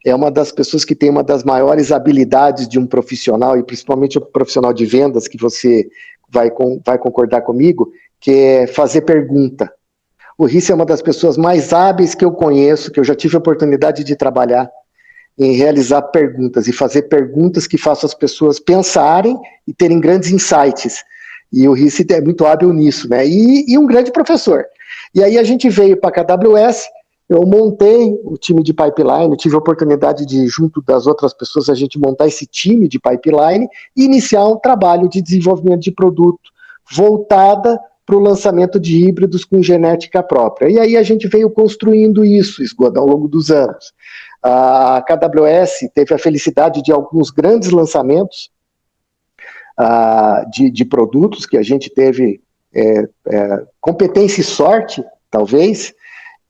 é uma das pessoas que tem uma das maiores habilidades de um profissional, e principalmente o profissional de vendas, que você vai concordar comigo, que é fazer pergunta. O Risse é uma das pessoas mais hábeis que eu conheço, que eu já tive a oportunidade de trabalhar em realizar perguntas e fazer perguntas que façam as pessoas pensarem e terem grandes insights. E o Risse é muito hábil nisso, né? E um grande professor. E aí a gente veio para a KWS, eu montei o time de pipeline, tive a oportunidade de, junto das outras pessoas, a gente montar esse time de pipeline e iniciar um trabalho de desenvolvimento de produto voltada para o lançamento de híbridos com genética própria. E aí a gente veio construindo isso, Esgoda, ao longo dos anos. A KWS teve a felicidade de alguns grandes lançamentos de produtos que a gente teve competência e sorte, talvez,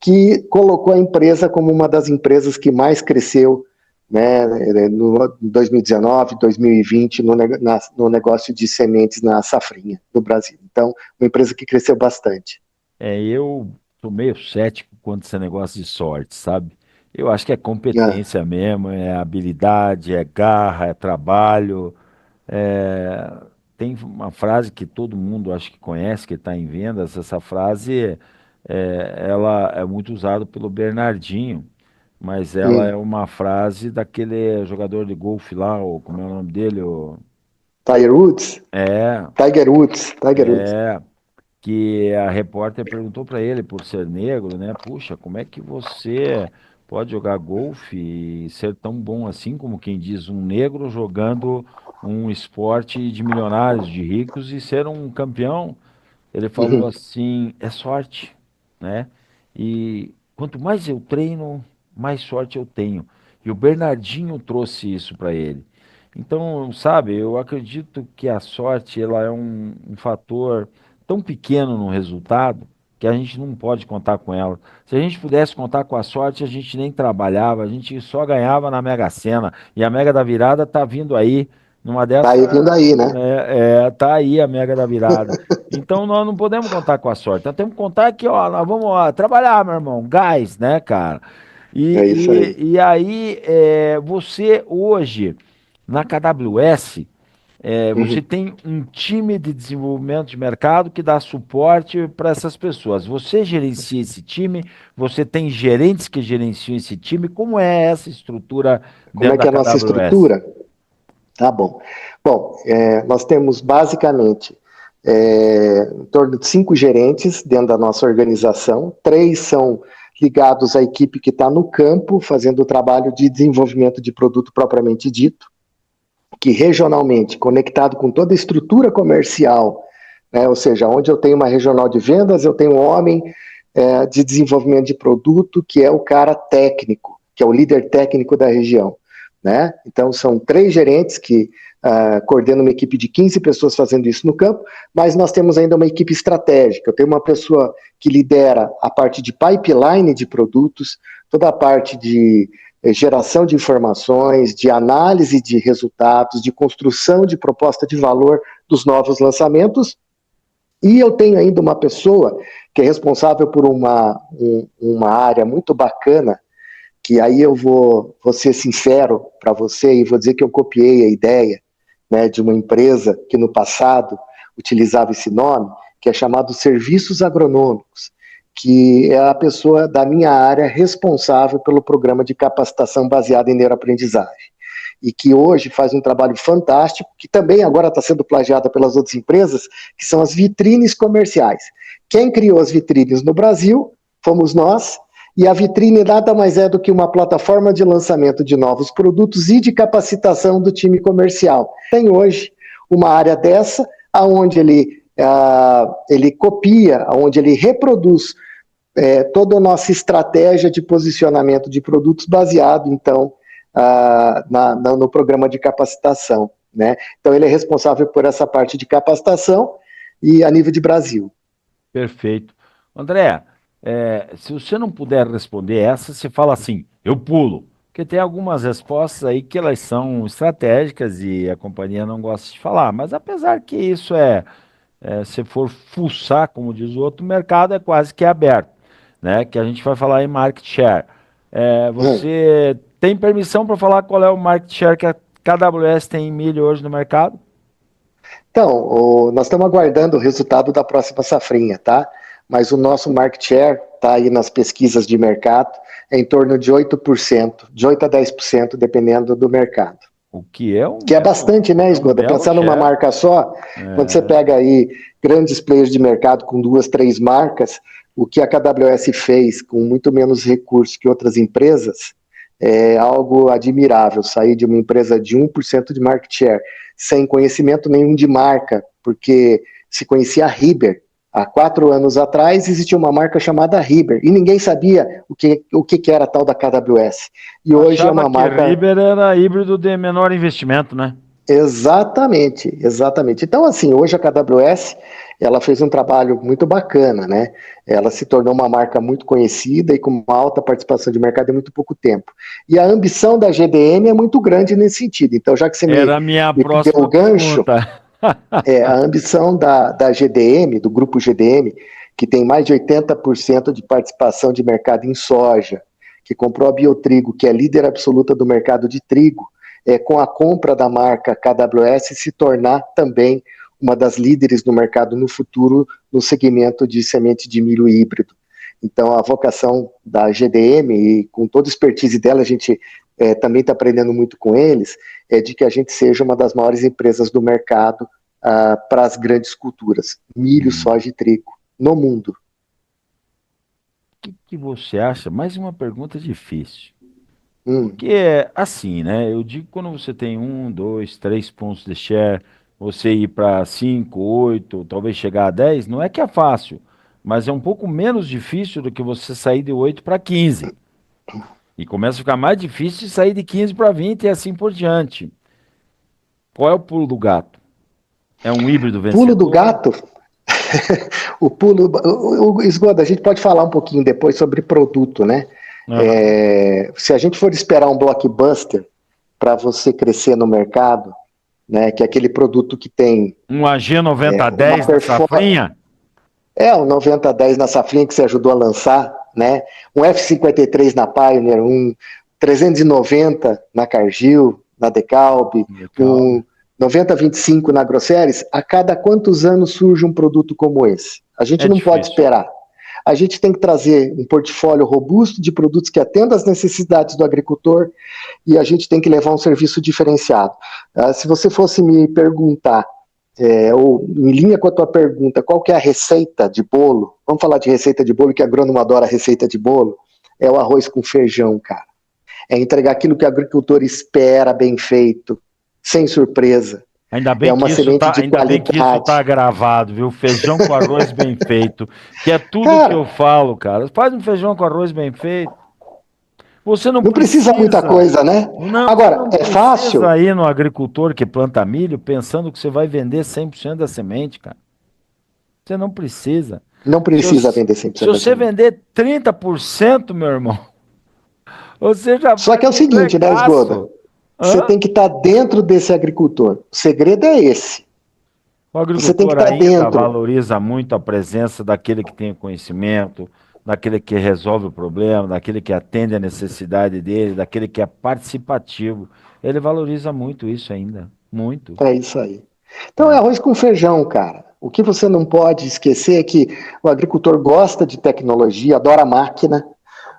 que colocou a empresa como uma das empresas que mais cresceu, né, no 2019, 2020, no negócio de sementes na safrinha no Brasil. Então, uma empresa que cresceu bastante. eu sou meio cético quanto a esse negócio de sorte, sabe? Eu acho que é Ah, competência mesmo, é habilidade, é garra, é trabalho. É, tem uma frase que todo mundo acho que conhece, que está em vendas. Essa frase ela é muito usada pelo Bernardinho, mas ela é uma frase daquele jogador de golfe lá, ou como é o nome dele? Tiger Woods? É, Tiger Woods, Tiger Woods. é, que a repórter perguntou para ele por ser negro, né? Puxa, como é que você pode jogar golfe e ser tão bom assim como quem diz um negro jogando um esporte de milionários, de ricos e ser um campeão. Ele falou Uhum. assim, é sorte, né? E quanto mais eu treino, mais sorte eu tenho. E o Bernardinho trouxe isso para ele. Então, sabe, eu acredito que a sorte ela é um fator tão pequeno no resultado que a gente não pode contar com ela. Se a gente pudesse contar com a sorte, a gente nem trabalhava, a gente só ganhava na Mega Sena. E a Mega da Virada tá vindo aí, numa Tá dessa, aí vindo aí, né? tá aí a Mega da Virada. Então nós não podemos contar com a sorte. Nós temos que contar que, ó, nós vamos ó, trabalhar, meu irmão, gás, né, cara? É isso aí. E aí, você hoje, na KWS, você Uhum. tem um time de desenvolvimento de mercado que dá suporte para essas pessoas. Você gerencia esse time, você tem gerentes que gerenciam esse time. Como é essa estrutura Como dentro é da que é a nossa KWS? estrutura? Tá bom. Bom, nós temos basicamente em torno de 5 gerentes dentro da nossa organização. 3 são ligados à equipe que está no campo, fazendo o trabalho de desenvolvimento de produto propriamente dito, que regionalmente, conectado com toda a estrutura comercial, né, ou seja, onde eu tenho uma regional de vendas, eu tenho um homem de desenvolvimento de produto, que é o cara técnico, que é o líder técnico da região. Né? Então, são 3 gerentes que coordenam uma equipe de 15 pessoas fazendo isso no campo, mas nós temos ainda uma equipe estratégica. Eu tenho uma pessoa que lidera a parte de pipeline de produtos, toda a parte de geração de informações, de análise de resultados, de construção de proposta de valor dos novos lançamentos. E eu tenho ainda uma pessoa que é responsável por uma área muito bacana, que aí eu vou ser sincero para você e vou dizer que eu copiei a ideia, né, de uma empresa que no passado utilizava esse nome, que é chamado Serviços Agronômicos, que é a pessoa da minha área responsável pelo programa de capacitação baseado em neuroaprendizagem. E que hoje faz um trabalho fantástico, que também agora está sendo plagiada pelas outras empresas, que são as vitrines comerciais. Quem criou as vitrines no Brasil fomos nós, e a vitrine nada mais é do que uma plataforma de lançamento de novos produtos e de capacitação do time comercial. Tem hoje uma área dessa, onde ele copia, onde ele reproduz toda a nossa estratégia de posicionamento de produtos baseado, então, no programa de capacitação. Né? Então, ele é responsável por essa parte de capacitação e a nível de Brasil. Perfeito. André, se você não puder responder essa, você fala assim, eu pulo. Porque tem algumas respostas aí que elas são estratégicas e a companhia não gosta de falar. Mas apesar que isso se for fuçar, como diz o outro, o mercado é quase que aberto, né? Que a gente vai falar em market share. Você tem permissão para falar qual é o market share que a KWS tem em milho hoje no mercado? Então, nós estamos aguardando o resultado da próxima safrinha, tá? Mas o nosso market share está aí nas pesquisas de mercado, é em torno de 8%, de 8 a 10%, dependendo do mercado. O que é Que é bastante, né, Esgoda? belo Pensar numa share. marca só, quando você pega aí grandes players de mercado com 2, 3 marcas, o que a KWS fez com muito menos recursos que outras empresas é algo admirável. Sair de uma empresa de 1% de market share, sem conhecimento nenhum de marca, porque se conhecia a Riber. Há 4 anos atrás existia uma marca chamada Riber, e ninguém sabia o que era a tal da KWS. E hoje é uma marca... Riber era híbrido de menor investimento, né? Exatamente, exatamente. Então, assim, hoje a KWS, ela fez um trabalho muito bacana, né? Ela se tornou uma marca muito conhecida e com uma alta participação de mercado em muito pouco tempo. E a ambição da GDM é muito grande nesse sentido. Então, já que você Era a minha me deu o próxima gancho, pergunta. a ambição da GDM, do grupo GDM, que tem mais de 80% de participação de mercado em soja, que comprou a Biotrigo, que é líder absoluta do mercado de trigo, com a compra da marca KWS, se tornar também uma das líderes no mercado no futuro no segmento de semente de milho híbrido. Então, a vocação da GDM, e com toda a expertise dela, a gente também está aprendendo muito com eles, é de que a gente seja uma das maiores empresas do mercado para as grandes culturas, milho, soja e trigo, no mundo. que você acha? Mais uma pergunta difícil. Hum. Porque é assim, né? Eu digo que quando você tem 1, 2, 3 pontos de share, você ir para 5, 8, talvez chegar a 10, não é que é fácil, mas é um pouco menos difícil do que você sair de 8 para 15. E começa a ficar mais difícil de sair de 15 para 20 e assim por diante. Qual é o pulo do gato? É um híbrido Pulo do vencedor? gato, o Esgoda, a gente pode falar um pouquinho depois sobre produto, né? Aham. Se a gente for esperar um blockbuster para você crescer no mercado, né, que é aquele produto que tem Um AG uma 9010 da performance, safrinha? um 9010 na Safrinha que você ajudou a lançar, né? Um F53 na Pioneer, um 390 na Cargill, na Decalb, Legal. um 9025 na Grosseries. A cada quantos anos surge um produto como esse? A gente É não pode difícil. esperar. A gente tem que trazer um portfólio robusto de produtos que atendam às necessidades do agricultor e a gente tem que levar um serviço diferenciado. Se você fosse me perguntar, ou em linha com a tua pergunta, qual que é a receita de bolo? Vamos falar de receita de bolo, que agrônomo adora receita de bolo. É o arroz com feijão, cara. É entregar aquilo que o agricultor espera bem feito, sem surpresa. É uma semente de Ainda bem que isso qualidade. tá gravado, viu? Feijão com arroz bem feito, que é tudo que Cara, eu falo, cara. Faz um feijão com arroz bem feito. Você não não precisa muita precisa, coisa, né? não, você Agora, não é fácil? precisa ir no agricultor que planta milho pensando que você vai vender 100% da semente, cara. Você não precisa. Não Se, eu- precisa vender Se 100% da você semente. vender 30%, meu irmão, você já Só faz que é o um seguinte, né, Esgoda? trecaço. Você Hã? tem que estar dentro desse agricultor. O segredo é esse. O Você tem que agricultor estar ainda dentro. valoriza muito a presença daquele que tem o conhecimento, daquele que resolve o problema, daquele que atende a necessidade dele, daquele que é participativo. Ele valoriza muito isso ainda, muito, É isso aí. Então é né? arroz com feijão, cara. O que você não pode esquecer é que o agricultor gosta de tecnologia, adora máquina,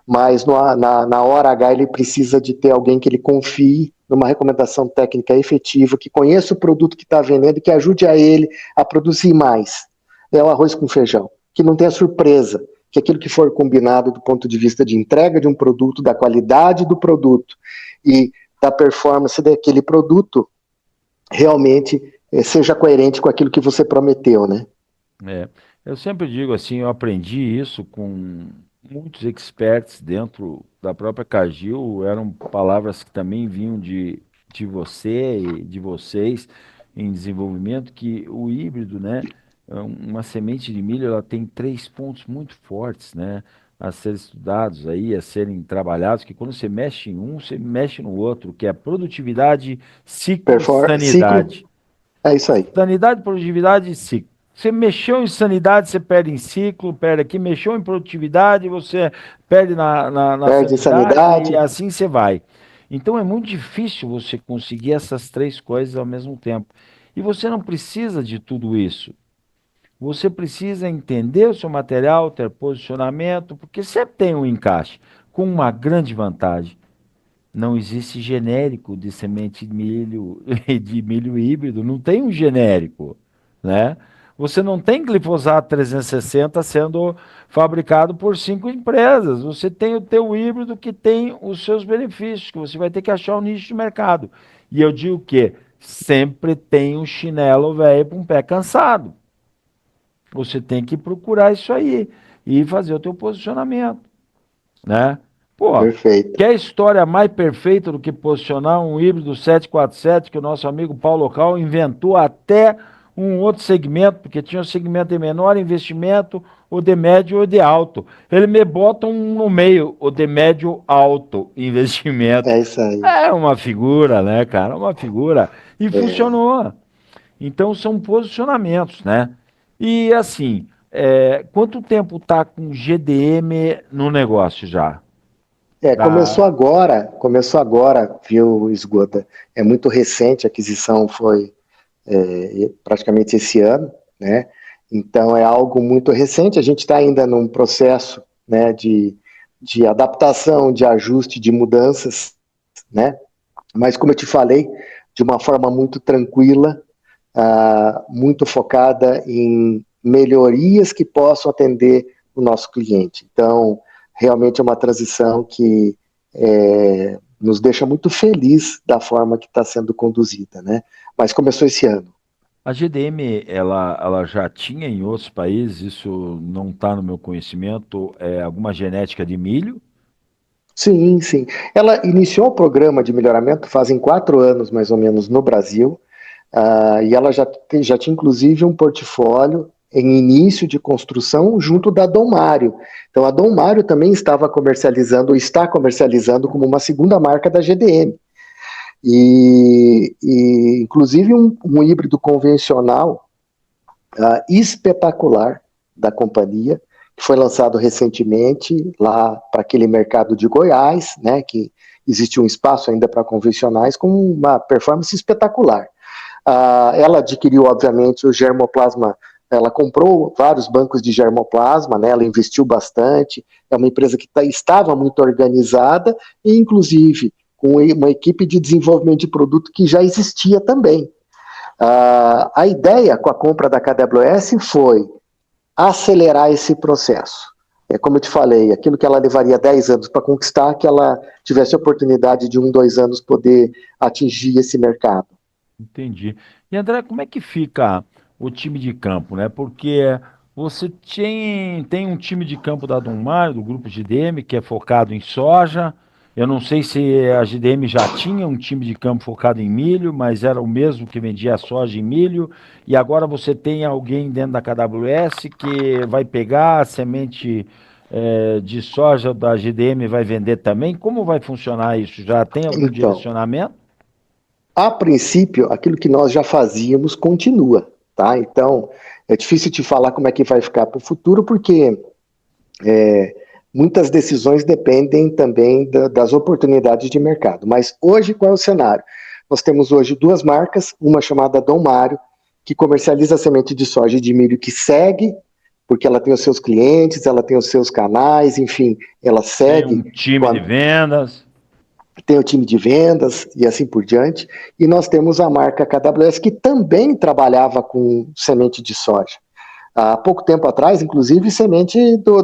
mas na hora H ele precisa de ter alguém que ele confie numa recomendação técnica efetiva, que conheça o produto que está vendendo e que ajude a ele a produzir mais. É o arroz com feijão, que não tenha surpresa, que aquilo que for combinado do ponto de vista de entrega de um produto, da qualidade do produto e da performance daquele produto, realmente seja coerente com aquilo que você prometeu, né? É. Eu sempre digo assim, eu aprendi isso com muitos experts dentro da própria Cargill, eram palavras que também vinham de você e de vocês em desenvolvimento, que o híbrido, né, uma semente de milho, ela tem 3 pontos muito fortes, né, a serem estudados aí, a serem trabalhados, que quando você mexe em um, você mexe no outro, que é produtividade, ciclo e Ciclo, sanidade. é isso aí. Sanidade, produtividade e ciclo. Você mexeu em sanidade, você perde em ciclo, perde aqui. Mexeu em produtividade, você perde na Perde sanidade e sanidade. assim você vai. Então é muito difícil você conseguir essas três coisas ao mesmo tempo. E você não precisa de tudo isso. Você precisa entender o seu material, ter posicionamento, porque sempre tem um encaixe, com uma grande vantagem. Não existe genérico de semente de milho, de milho híbrido, não tem um genérico, né? Você não tem glifosato 360 sendo fabricado por 5 empresas. Você tem o teu híbrido que tem os seus benefícios, que você vai ter que achar o nicho de mercado. E eu digo que sempre tem um chinelo velho para um pé cansado. Você tem que procurar isso aí e fazer o teu posicionamento, né? Pô, Perfeito. quer história mais perfeita do que posicionar um híbrido 747 que o nosso amigo Paulo Cal inventou até um outro segmento, porque tinha um segmento de menor investimento, o de médio ou de alto. Ele me bota um no meio, o de médio alto investimento. É isso aí. É uma figura, né, cara? Uma figura. E É, funcionou. Então são posicionamentos, né? E assim, quanto tempo tá com GDM no negócio já? Tá. começou agora, viu, Esgota? É muito recente, a aquisição foi praticamente esse ano, né? Então é algo muito recente, a gente está ainda num processo, né, de adaptação, de ajuste, de mudanças, né? Mas como eu te falei, de uma forma muito tranquila, muito focada em melhorias que possam atender o nosso cliente. Então, realmente é uma transição que nos deixa muito feliz da forma que está sendo conduzida, né? Mas começou esse ano. A GDM, ela já tinha em outros países, isso não está no meu conhecimento, alguma genética de milho? Sim, sim. Ela iniciou o programa de melhoramento fazem 4 anos, mais ou menos, no Brasil, e ela já tinha, inclusive, um portfólio em início de construção junto da Dom Mário. Então, a Dom Mário também estava comercializando, ou está comercializando como uma segunda marca da GDM. Inclusive, um híbrido convencional espetacular da companhia, que foi lançado recentemente lá para aquele mercado de Goiás, né, que existe um espaço ainda para convencionais com uma performance espetacular. Ela adquiriu, obviamente, o germoplasma, ela comprou vários bancos de germoplasma, né, ela investiu bastante, é uma empresa que estava muito organizada e, inclusive, com uma equipe de desenvolvimento de produto que já existia também. A ideia com a compra da KWS foi acelerar esse processo. Como eu te falei, aquilo que ela levaria 10 anos para conquistar, que ela tivesse a oportunidade de 1, 2 anos poder atingir esse mercado. Entendi. E André, como é que fica o time de campo, né? Porque você tem um time de campo da Dom Mário, do grupo GDM, que é focado em soja. Eu não sei se a GDM já tinha um time de campo focado em milho, mas era o mesmo que vendia soja e milho. E agora você tem alguém dentro da KWS que vai pegar a semente de soja da GDM e vai vender também. Como vai funcionar isso? Já tem algum Então, direcionamento? a princípio, aquilo que nós já fazíamos continua, tá? Então, é difícil te falar como é que vai ficar para o futuro, porque muitas decisões dependem também das oportunidades de mercado. Mas hoje, qual é o cenário? Nós temos hoje 2 marcas, uma chamada Dom Mário, que comercializa semente de soja e de milho, que segue, porque ela tem os seus clientes, ela tem os seus canais, enfim, ela Tem um segue. time de vendas. Tem o time de vendas e assim por diante. E nós temos a marca KWS, que também trabalhava com semente de soja. Há pouco tempo atrás, inclusive, semente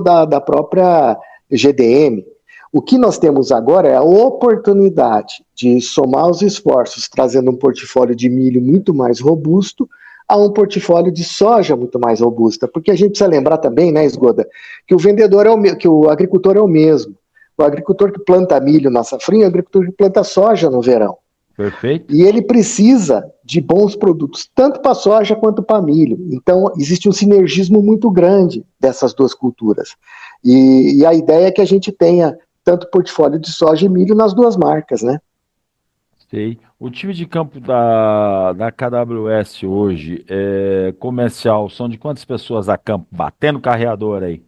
da própria GDM. O que nós temos agora é a oportunidade de somar os esforços, trazendo um portfólio de milho muito mais robusto a um portfólio de soja muito mais robusta. Porque a gente precisa lembrar também, né, Esgoda, que o vendedor que o agricultor é o mesmo. O agricultor que planta milho na safrinha é o agricultor que planta soja no verão. Perfeito. E ele precisa de bons produtos, tanto para soja quanto para milho. Então, existe um sinergismo muito grande dessas 2 culturas. E a ideia é que a gente tenha tanto portfólio de soja e milho nas 2 marcas, né? Sei. O time de campo da KWS hoje é comercial, são de quantas pessoas a campo? Batendo carreador aí.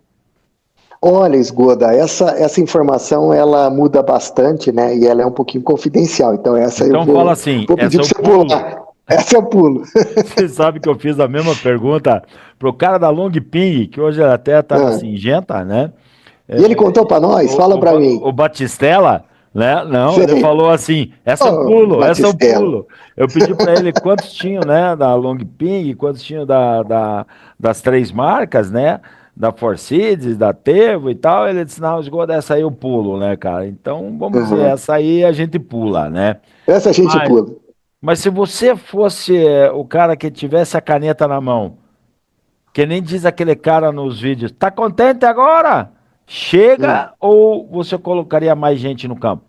Olha, Esgoda, essa informação ela muda bastante, né? E ela é um pouquinho confidencial. Então, essa eu Então fala assim, vou pedir essa é para o você pulo. pular. Essa eu pulo. Você sabe que eu fiz a mesma pergunta pro cara da Long Ping, que hoje até tá na Ah, Singenta, né? e ele contou para nós? Fala para mim. O Batistella, né? Não, ele Sei. falou assim: essa é um Oh, pulo, essa é um Batistella. pulo. Eu pedi para ele quantos tinham, né? Da Long Ping, quantos tinham das 3 marcas, né? Da Forcides, da Tevo e tal. Ele disse: não, esgoto, essa aí eu pulo, né, cara? Então vamos dizer, Uhum. essa aí a gente pula, né? Essa a gente Mas, pula. mas se você fosse o cara que tivesse a caneta na mão, que nem diz aquele cara nos vídeos, tá contente agora? Hum. Chega ou você colocaria mais gente no campo?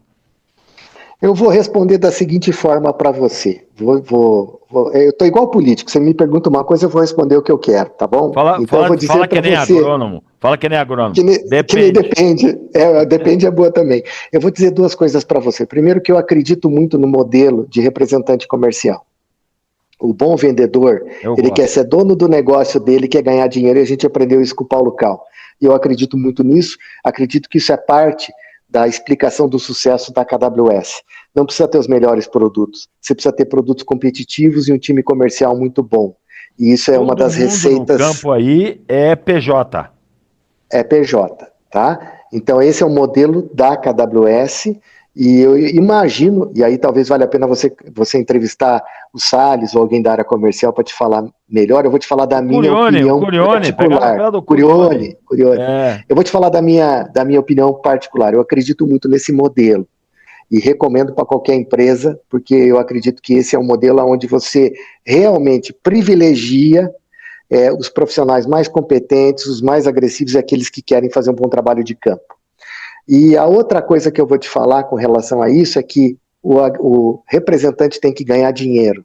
Eu vou responder da seguinte forma para você. Eu estou igual político. Você me pergunta uma coisa, eu vou responder o que eu quero, tá bom? Fala, Então eu fala, vou dizer fala que para nem você agrônomo. Fala que nem agrônomo. que nem Depende. depende. Depende é boa também. Eu vou dizer 2 coisas para você. Primeiro, que eu acredito muito no modelo de representante comercial. O bom vendedor, Eu ele quer gosto. ser dono do negócio dele, quer ganhar dinheiro, e a gente aprendeu isso com o Paulo Cal. E eu acredito muito nisso, acredito que isso é parte da explicação do sucesso da KWS. Não precisa ter os melhores produtos, você precisa ter produtos competitivos e um time comercial muito bom. E isso é uma Todo das mundo no receitas, campo aí é PJ. PJ, tá? Então esse é o modelo da KWS E eu imagino, e aí talvez valha a pena você entrevistar o Salles ou alguém da área comercial para te falar melhor. Eu vou te falar da minha O opinião Curione, pegar no particular. pé do Curione, Curione. Curione. É, Eu vou te falar da minha opinião particular. Eu acredito muito nesse modelo e recomendo para qualquer empresa, porque eu acredito que esse é um modelo onde você realmente privilegia os profissionais mais competentes, os mais agressivos e aqueles que querem fazer um bom trabalho de campo. E a outra coisa que eu vou te falar com relação a isso é que o representante tem que ganhar dinheiro.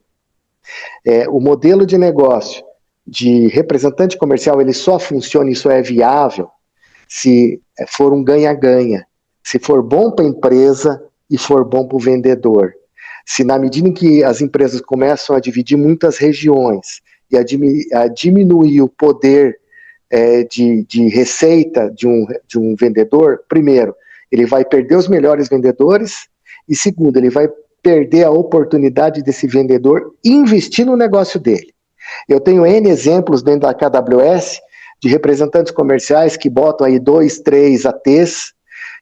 O modelo de negócio de representante comercial, ele só funciona e só é viável se for um ganha-ganha. Se for bom para a empresa e for bom para o vendedor. Se na medida em que as empresas começam a dividir muitas regiões e a diminuir o poder de receita de um vendedor, primeiro, ele vai perder os melhores vendedores e segundo, ele vai perder a oportunidade desse vendedor investir no negócio dele. Eu tenho N exemplos dentro da KWS de representantes comerciais que botam aí 2, 3 ATs,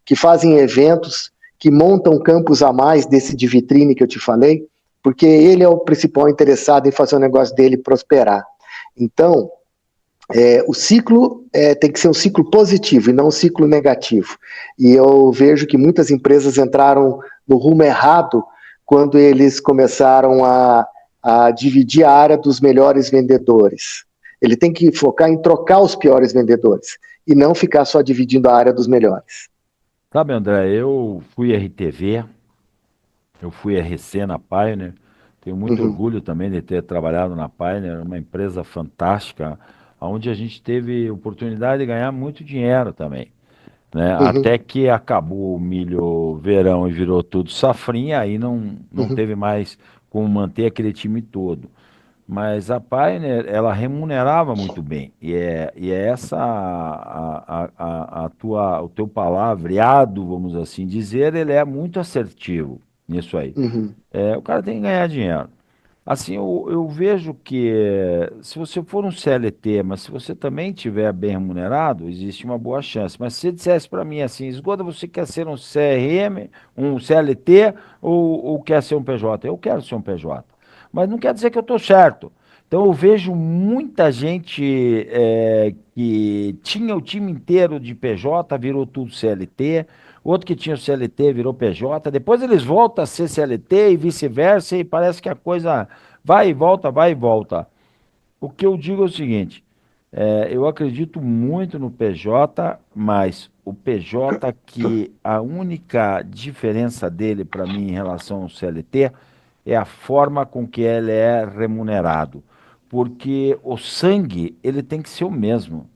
que fazem eventos, que montam campos a mais desse de vitrine que eu te falei, porque ele é o principal interessado em fazer o negócio dele prosperar. Então, o ciclo tem que ser um ciclo positivo e não um ciclo negativo. E eu vejo que muitas empresas entraram no rumo errado quando eles começaram a dividir a área dos melhores vendedores. Ele tem que focar em trocar os piores vendedores e não ficar só dividindo a área dos melhores. sabe, André, eu fui RTV, eu fui RC na Pioneer, tenho muito Uhum, orgulho também de ter trabalhado na Pioneer, uma empresa fantástica, onde a gente teve oportunidade de ganhar muito dinheiro também, né? uhum, Até que acabou o milho verão e virou tudo safrinha, aí não uhum, teve mais como manter aquele time todo. Mas a Pioneer, ela remunerava muito bem. E é essa o teu palavreado, vamos assim dizer, ele é muito assertivo nisso aí. uhum. O cara tem que ganhar dinheiro. Assim, eu vejo que se você for um CLT, mas se você também tiver bem remunerado, existe uma boa chance. Mas se você dissesse para mim assim, Esgoda, você quer ser um CRM, um CLT ou quer ser um PJ? Eu quero ser um PJ. Mas não quer dizer que eu estou certo. Então eu vejo muita gente que tinha o time inteiro de PJ, virou tudo CLT, outro que tinha o CLT virou PJ, depois eles voltam a ser CLT e vice-versa, e parece que a coisa vai e volta, vai e volta. O que eu digo é o seguinte: eu acredito muito no PJ, mas o PJ que a única diferença dele para mim em relação ao CLT é a forma com que ele é remunerado. Porque o sangue, ele tem que ser o mesmo.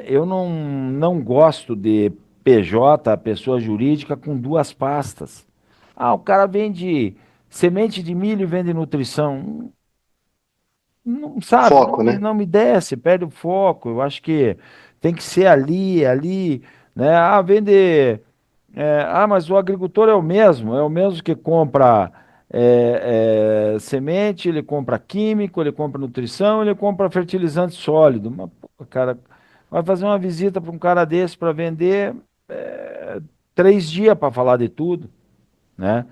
Eu não gosto de PJ, pessoa jurídica, com duas pastas. Ah, o cara vende semente de milho e vende nutrição. Não sabe, Foco, né? não me desce, perde o foco. Eu acho que tem que ser ali, ali, né? Ah, vende. Mas o agricultor é o mesmo que compra semente, ele compra químico, ele compra nutrição, ele compra fertilizante sólido. Mas, pô, cara, vai fazer uma visita para um cara desse para vender 3 dias para falar de tudo, né?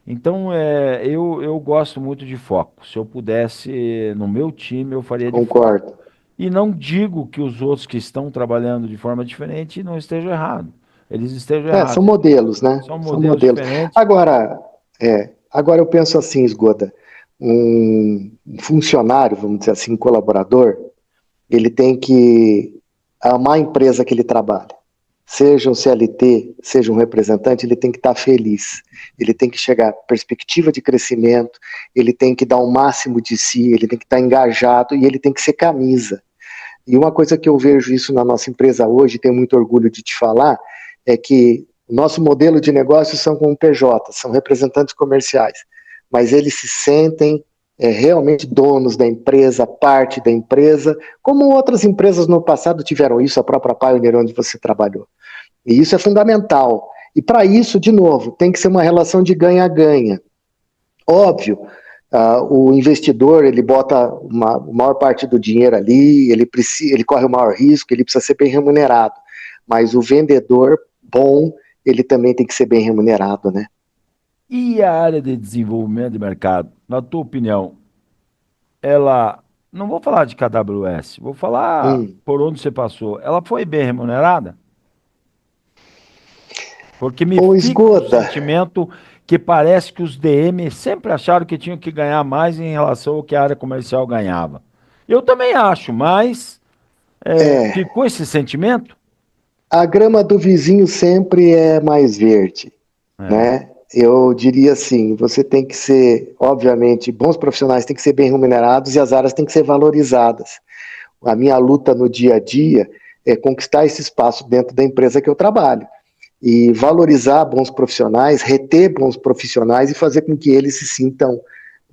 Então, eu gosto muito de foco. Se eu pudesse, no meu time, eu faria de foco. Concordo. E não digo que os outros que estão trabalhando de forma diferente não estejam errados. Eles estejam São errados. modelos, né? São São modelos modelos. diferentes. Agora eu penso assim, Esgoda, um funcionário, vamos dizer assim, um colaborador, ele tem que amar a empresa que ele trabalha. Seja um CLT, seja um representante, ele tem que estar feliz. Ele tem que chegar à perspectiva de crescimento, ele tem que dar o máximo de si, ele tem que estar engajado e ele tem que ser camisa. E uma coisa que eu vejo isso na nossa empresa hoje, tenho muito orgulho de te falar, é que o nosso modelo de negócio são com PJ, são representantes comerciais, mas eles se sentem realmente donos da empresa, parte da empresa, como outras empresas no passado tiveram isso, a própria Pioneer, onde você trabalhou. E isso é fundamental. E para isso, de novo, tem que ser uma relação de ganha-ganha. Óbvio, o investidor ele bota a maior parte do dinheiro ali, ele corre o maior risco, ele precisa ser bem remunerado. Mas o vendedor bom, ele também tem que ser bem remunerado, né? E a área de desenvolvimento de mercado, na tua opinião, ela, não vou falar de KWS, vou falar Hum. por onde você passou, ela foi bem remunerada? Porque me Ô, fica um Esgoda, sentimento que parece que os DM sempre acharam que tinham que ganhar mais em relação ao que a área comercial ganhava. Eu também acho, mas ficou esse sentimento? a grama do vizinho sempre é mais verde, É, né? Eu diria assim, você tem que ser, obviamente, bons profissionais têm que ser bem remunerados e as áreas têm que ser valorizadas. A minha luta no dia a dia é conquistar esse espaço dentro da empresa que eu trabalho e valorizar bons profissionais, reter bons profissionais e fazer com que eles se sintam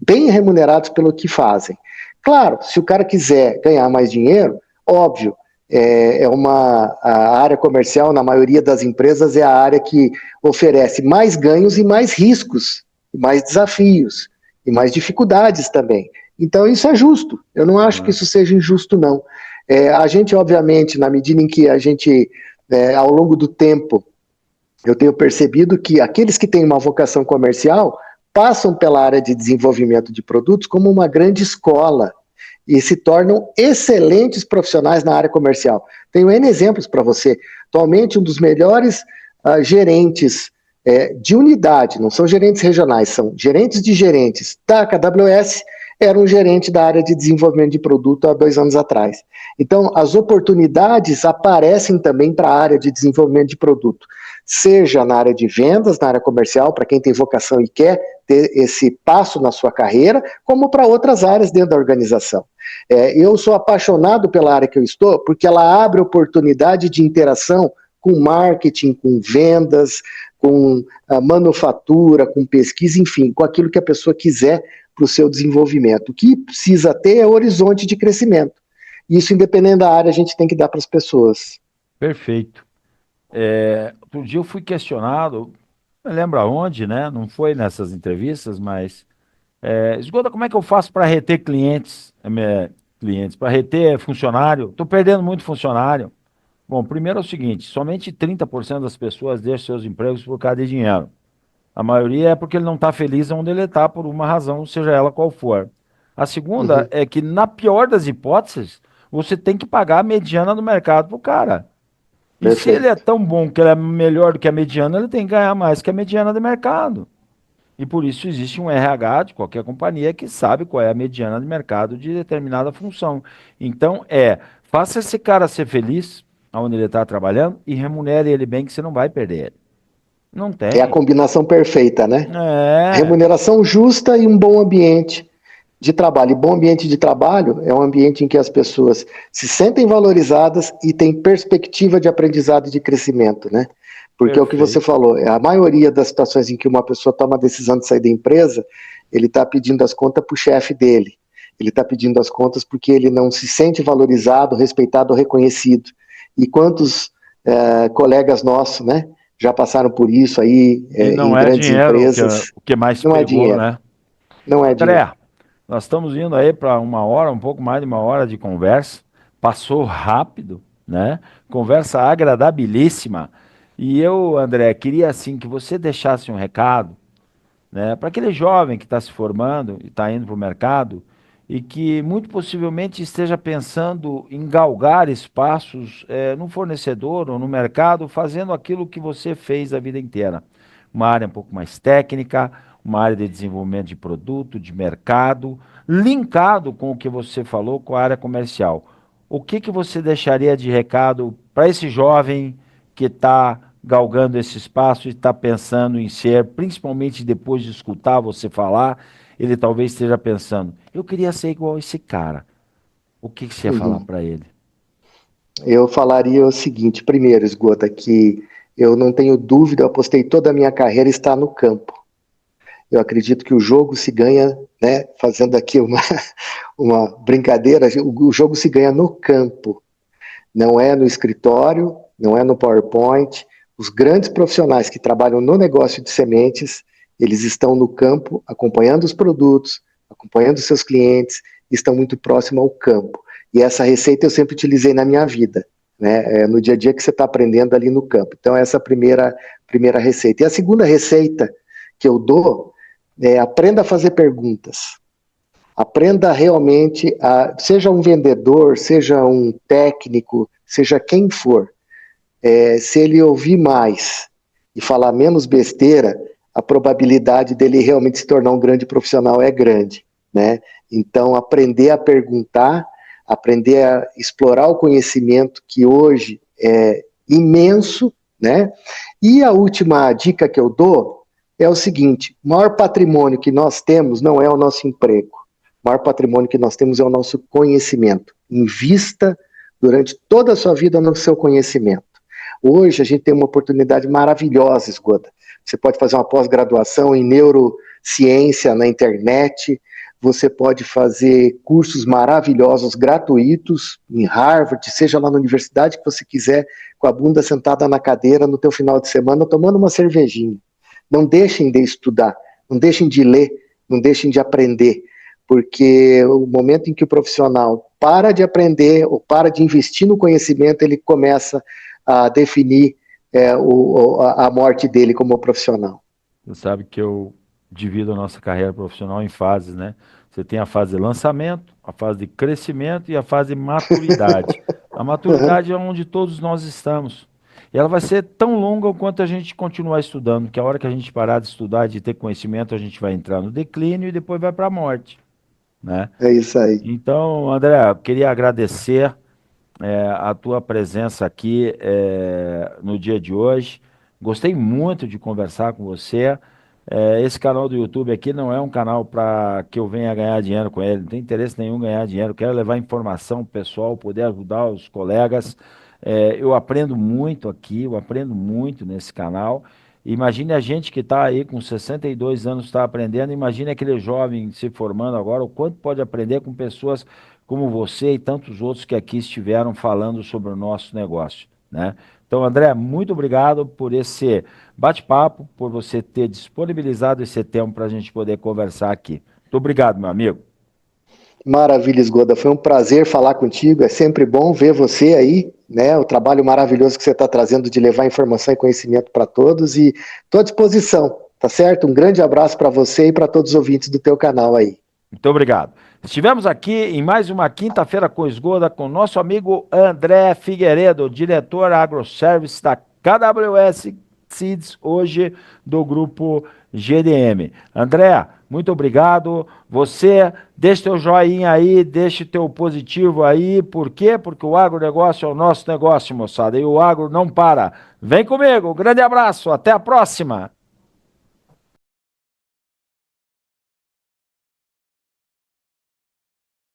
bem remunerados pelo que fazem. Claro, se o cara quiser ganhar mais dinheiro, óbvio, a área comercial, na maioria das empresas, é a área que oferece mais ganhos e mais riscos, e mais desafios, e mais dificuldades também. Então, isso é justo. Eu não acho que é. isso seja injusto, não. A gente, obviamente, na medida em que a gente, ao longo do tempo, eu tenho percebido que aqueles que têm uma vocação comercial passam pela área de desenvolvimento de produtos como uma grande escola e se tornam excelentes profissionais na área comercial. Tenho N exemplos para você. Atualmente, um dos melhores gerentes de unidade, não são gerentes regionais, são gerentes de gerentes da KWS, era um gerente da área de desenvolvimento de produto há 2 anos atrás. Então, as oportunidades aparecem também para a área de desenvolvimento de produto, seja na área de vendas, na área comercial, para quem tem vocação e quer ter esse passo na sua carreira, como para outras áreas dentro da organização. Eu sou apaixonado pela área que eu estou, porque ela abre oportunidade de interação com marketing, com vendas, com manufatura, com pesquisa, enfim, com aquilo que a pessoa quiser para o seu desenvolvimento. O que precisa ter é horizonte de crescimento. Isso, independente da área, a gente tem que dar para as pessoas. Perfeito. Outro dia eu fui questionado, não lembro aonde, né? Não foi nessas entrevistas, mas escuta, como é que eu faço para reter clientes, para reter funcionário? Estou perdendo muito funcionário. Bom, primeiro é o seguinte, somente 30% das pessoas deixam seus empregos por causa de dinheiro. A maioria é porque ele não está feliz onde ele está por uma razão, seja ela qual for. A segunda Uhum, é que, na pior das hipóteses, você tem que pagar a mediana do mercado pro cara. E se ele é perfeito. tão bom que ele é melhor do que a mediana, ele tem que ganhar mais que a mediana de mercado. E por isso existe um RH de qualquer companhia que sabe qual é a mediana de mercado de determinada função. Então, faça esse cara ser feliz onde ele está trabalhando e remunere ele bem, que você não vai perder ele. Não É a tem. combinação perfeita, né? É, Remuneração justa e um bom ambiente de trabalho. E bom ambiente de trabalho é um ambiente em que as pessoas se sentem valorizadas e têm perspectiva de aprendizado e de crescimento, né? Porque é o que você perfeito. falou, a maioria das situações em que uma pessoa toma a decisão de sair da empresa, ele está pedindo as contas para o chefe dele. Ele está pedindo as contas porque ele não se sente valorizado, respeitado ou reconhecido. E quantos colegas nossos, né, já passaram por isso aí E em não é grandes dinheiro empresas? o que mais Não é pegou, dinheiro, né? não é dinheiro. André, nós estamos indo aí para uma hora, um pouco mais de uma hora de conversa. Passou rápido, né? Conversa agradabilíssima. E eu, André, queria assim que você deixasse um recado, né, para aquele jovem que está se formando e está indo para o mercado e que muito possivelmente esteja pensando em galgar espaços no fornecedor ou no mercado, fazendo aquilo que você fez a vida inteira. Uma área um pouco mais técnica, uma área de desenvolvimento de produto, de mercado, linkado com o que você falou com a área comercial. O que que você deixaria de recado para esse jovem que está galgando esse espaço e está pensando em ser, principalmente depois de escutar você falar, ele talvez esteja pensando, eu queria ser igual esse cara. O que que você ia falar Uhum. para ele? Eu falaria o seguinte: primeiro, Esgota, que eu não tenho dúvida, eu apostei toda a minha carreira está no campo. Eu acredito que o jogo se ganha, né, fazendo aqui uma brincadeira, o jogo se ganha no campo, não é no escritório, não é no PowerPoint. Os grandes profissionais que trabalham no negócio de sementes, eles estão no campo, acompanhando os produtos, acompanhando seus clientes, estão muito próximo ao campo. E essa receita eu sempre utilizei na minha vida, né? No dia a dia que você está aprendendo ali no campo. Então, essa é a primeira primeira receita. E a segunda receita que eu dou é aprenda a fazer perguntas. Aprenda realmente seja um vendedor, seja um técnico, seja quem for, se ele ouvir mais e falar menos besteira, a probabilidade dele realmente se tornar um grande profissional é grande, né? Então, aprender a perguntar, aprender a explorar o conhecimento que hoje é imenso, né? E a última dica que eu dou é o seguinte: o maior patrimônio que nós temos não é o nosso emprego. O maior patrimônio que nós temos é o nosso conhecimento. Invista durante toda a sua vida no seu conhecimento. Hoje a gente tem uma oportunidade maravilhosa, Esgoda. Você pode fazer uma pós-graduação em neurociência na internet, você pode fazer cursos maravilhosos, gratuitos, em Harvard, seja lá na universidade que você quiser, com a bunda sentada na cadeira no teu final de semana, tomando uma cervejinha. Não deixem de estudar, não deixem de ler, não deixem de aprender, porque o momento em que o profissional para de aprender ou para de investir no conhecimento, ele começa a definir a morte dele como profissional. Você sabe que eu divido a nossa carreira profissional em fases, né? Você tem a fase de lançamento, a fase de crescimento e a fase de maturidade. A maturidade é onde todos nós estamos. E ela vai ser tão longa quanto a gente continuar estudando, que a hora que a gente parar de estudar, de ter conhecimento, a gente vai entrar no declínio e depois vai para a morte, né? É isso aí. Então, André, eu queria agradecer a tua presença aqui no dia de hoje. Gostei muito de conversar com você. Esse canal do YouTube aqui não é um canal para que eu venha ganhar dinheiro com ele, não tem interesse nenhum em ganhar dinheiro. Quero levar informação pro pessoal, poder ajudar os colegas. Eu aprendo muito aqui, eu aprendo muito nesse canal. Imagine a gente que está aí com 62 anos, está aprendendo, imagine aquele jovem se formando agora, o quanto pode aprender com pessoas como você e tantos outros que aqui estiveram falando sobre o nosso negócio, né? Então, André, muito obrigado por esse bate-papo, por você ter disponibilizado esse tempo para a gente poder conversar aqui. Muito obrigado, meu amigo. Maravilha, Esgoda. Foi um prazer falar contigo. É sempre bom ver você aí, né? O trabalho maravilhoso que você está trazendo de levar informação e conhecimento para todos, e estou à disposição, tá certo? Um grande abraço para você e para todos os ouvintes do teu canal aí. Muito obrigado. Estivemos aqui em mais uma quinta-feira com Esgoda com nosso amigo André Figueiredo, diretor agroservice da KWS Seeds, hoje do grupo GDM. André, muito obrigado. Você, deixe teu joinha aí, deixe teu positivo aí. Por quê? Porque o agronegócio é o nosso negócio, moçada. E o agro não para. Vem comigo. Um grande abraço. Até a próxima.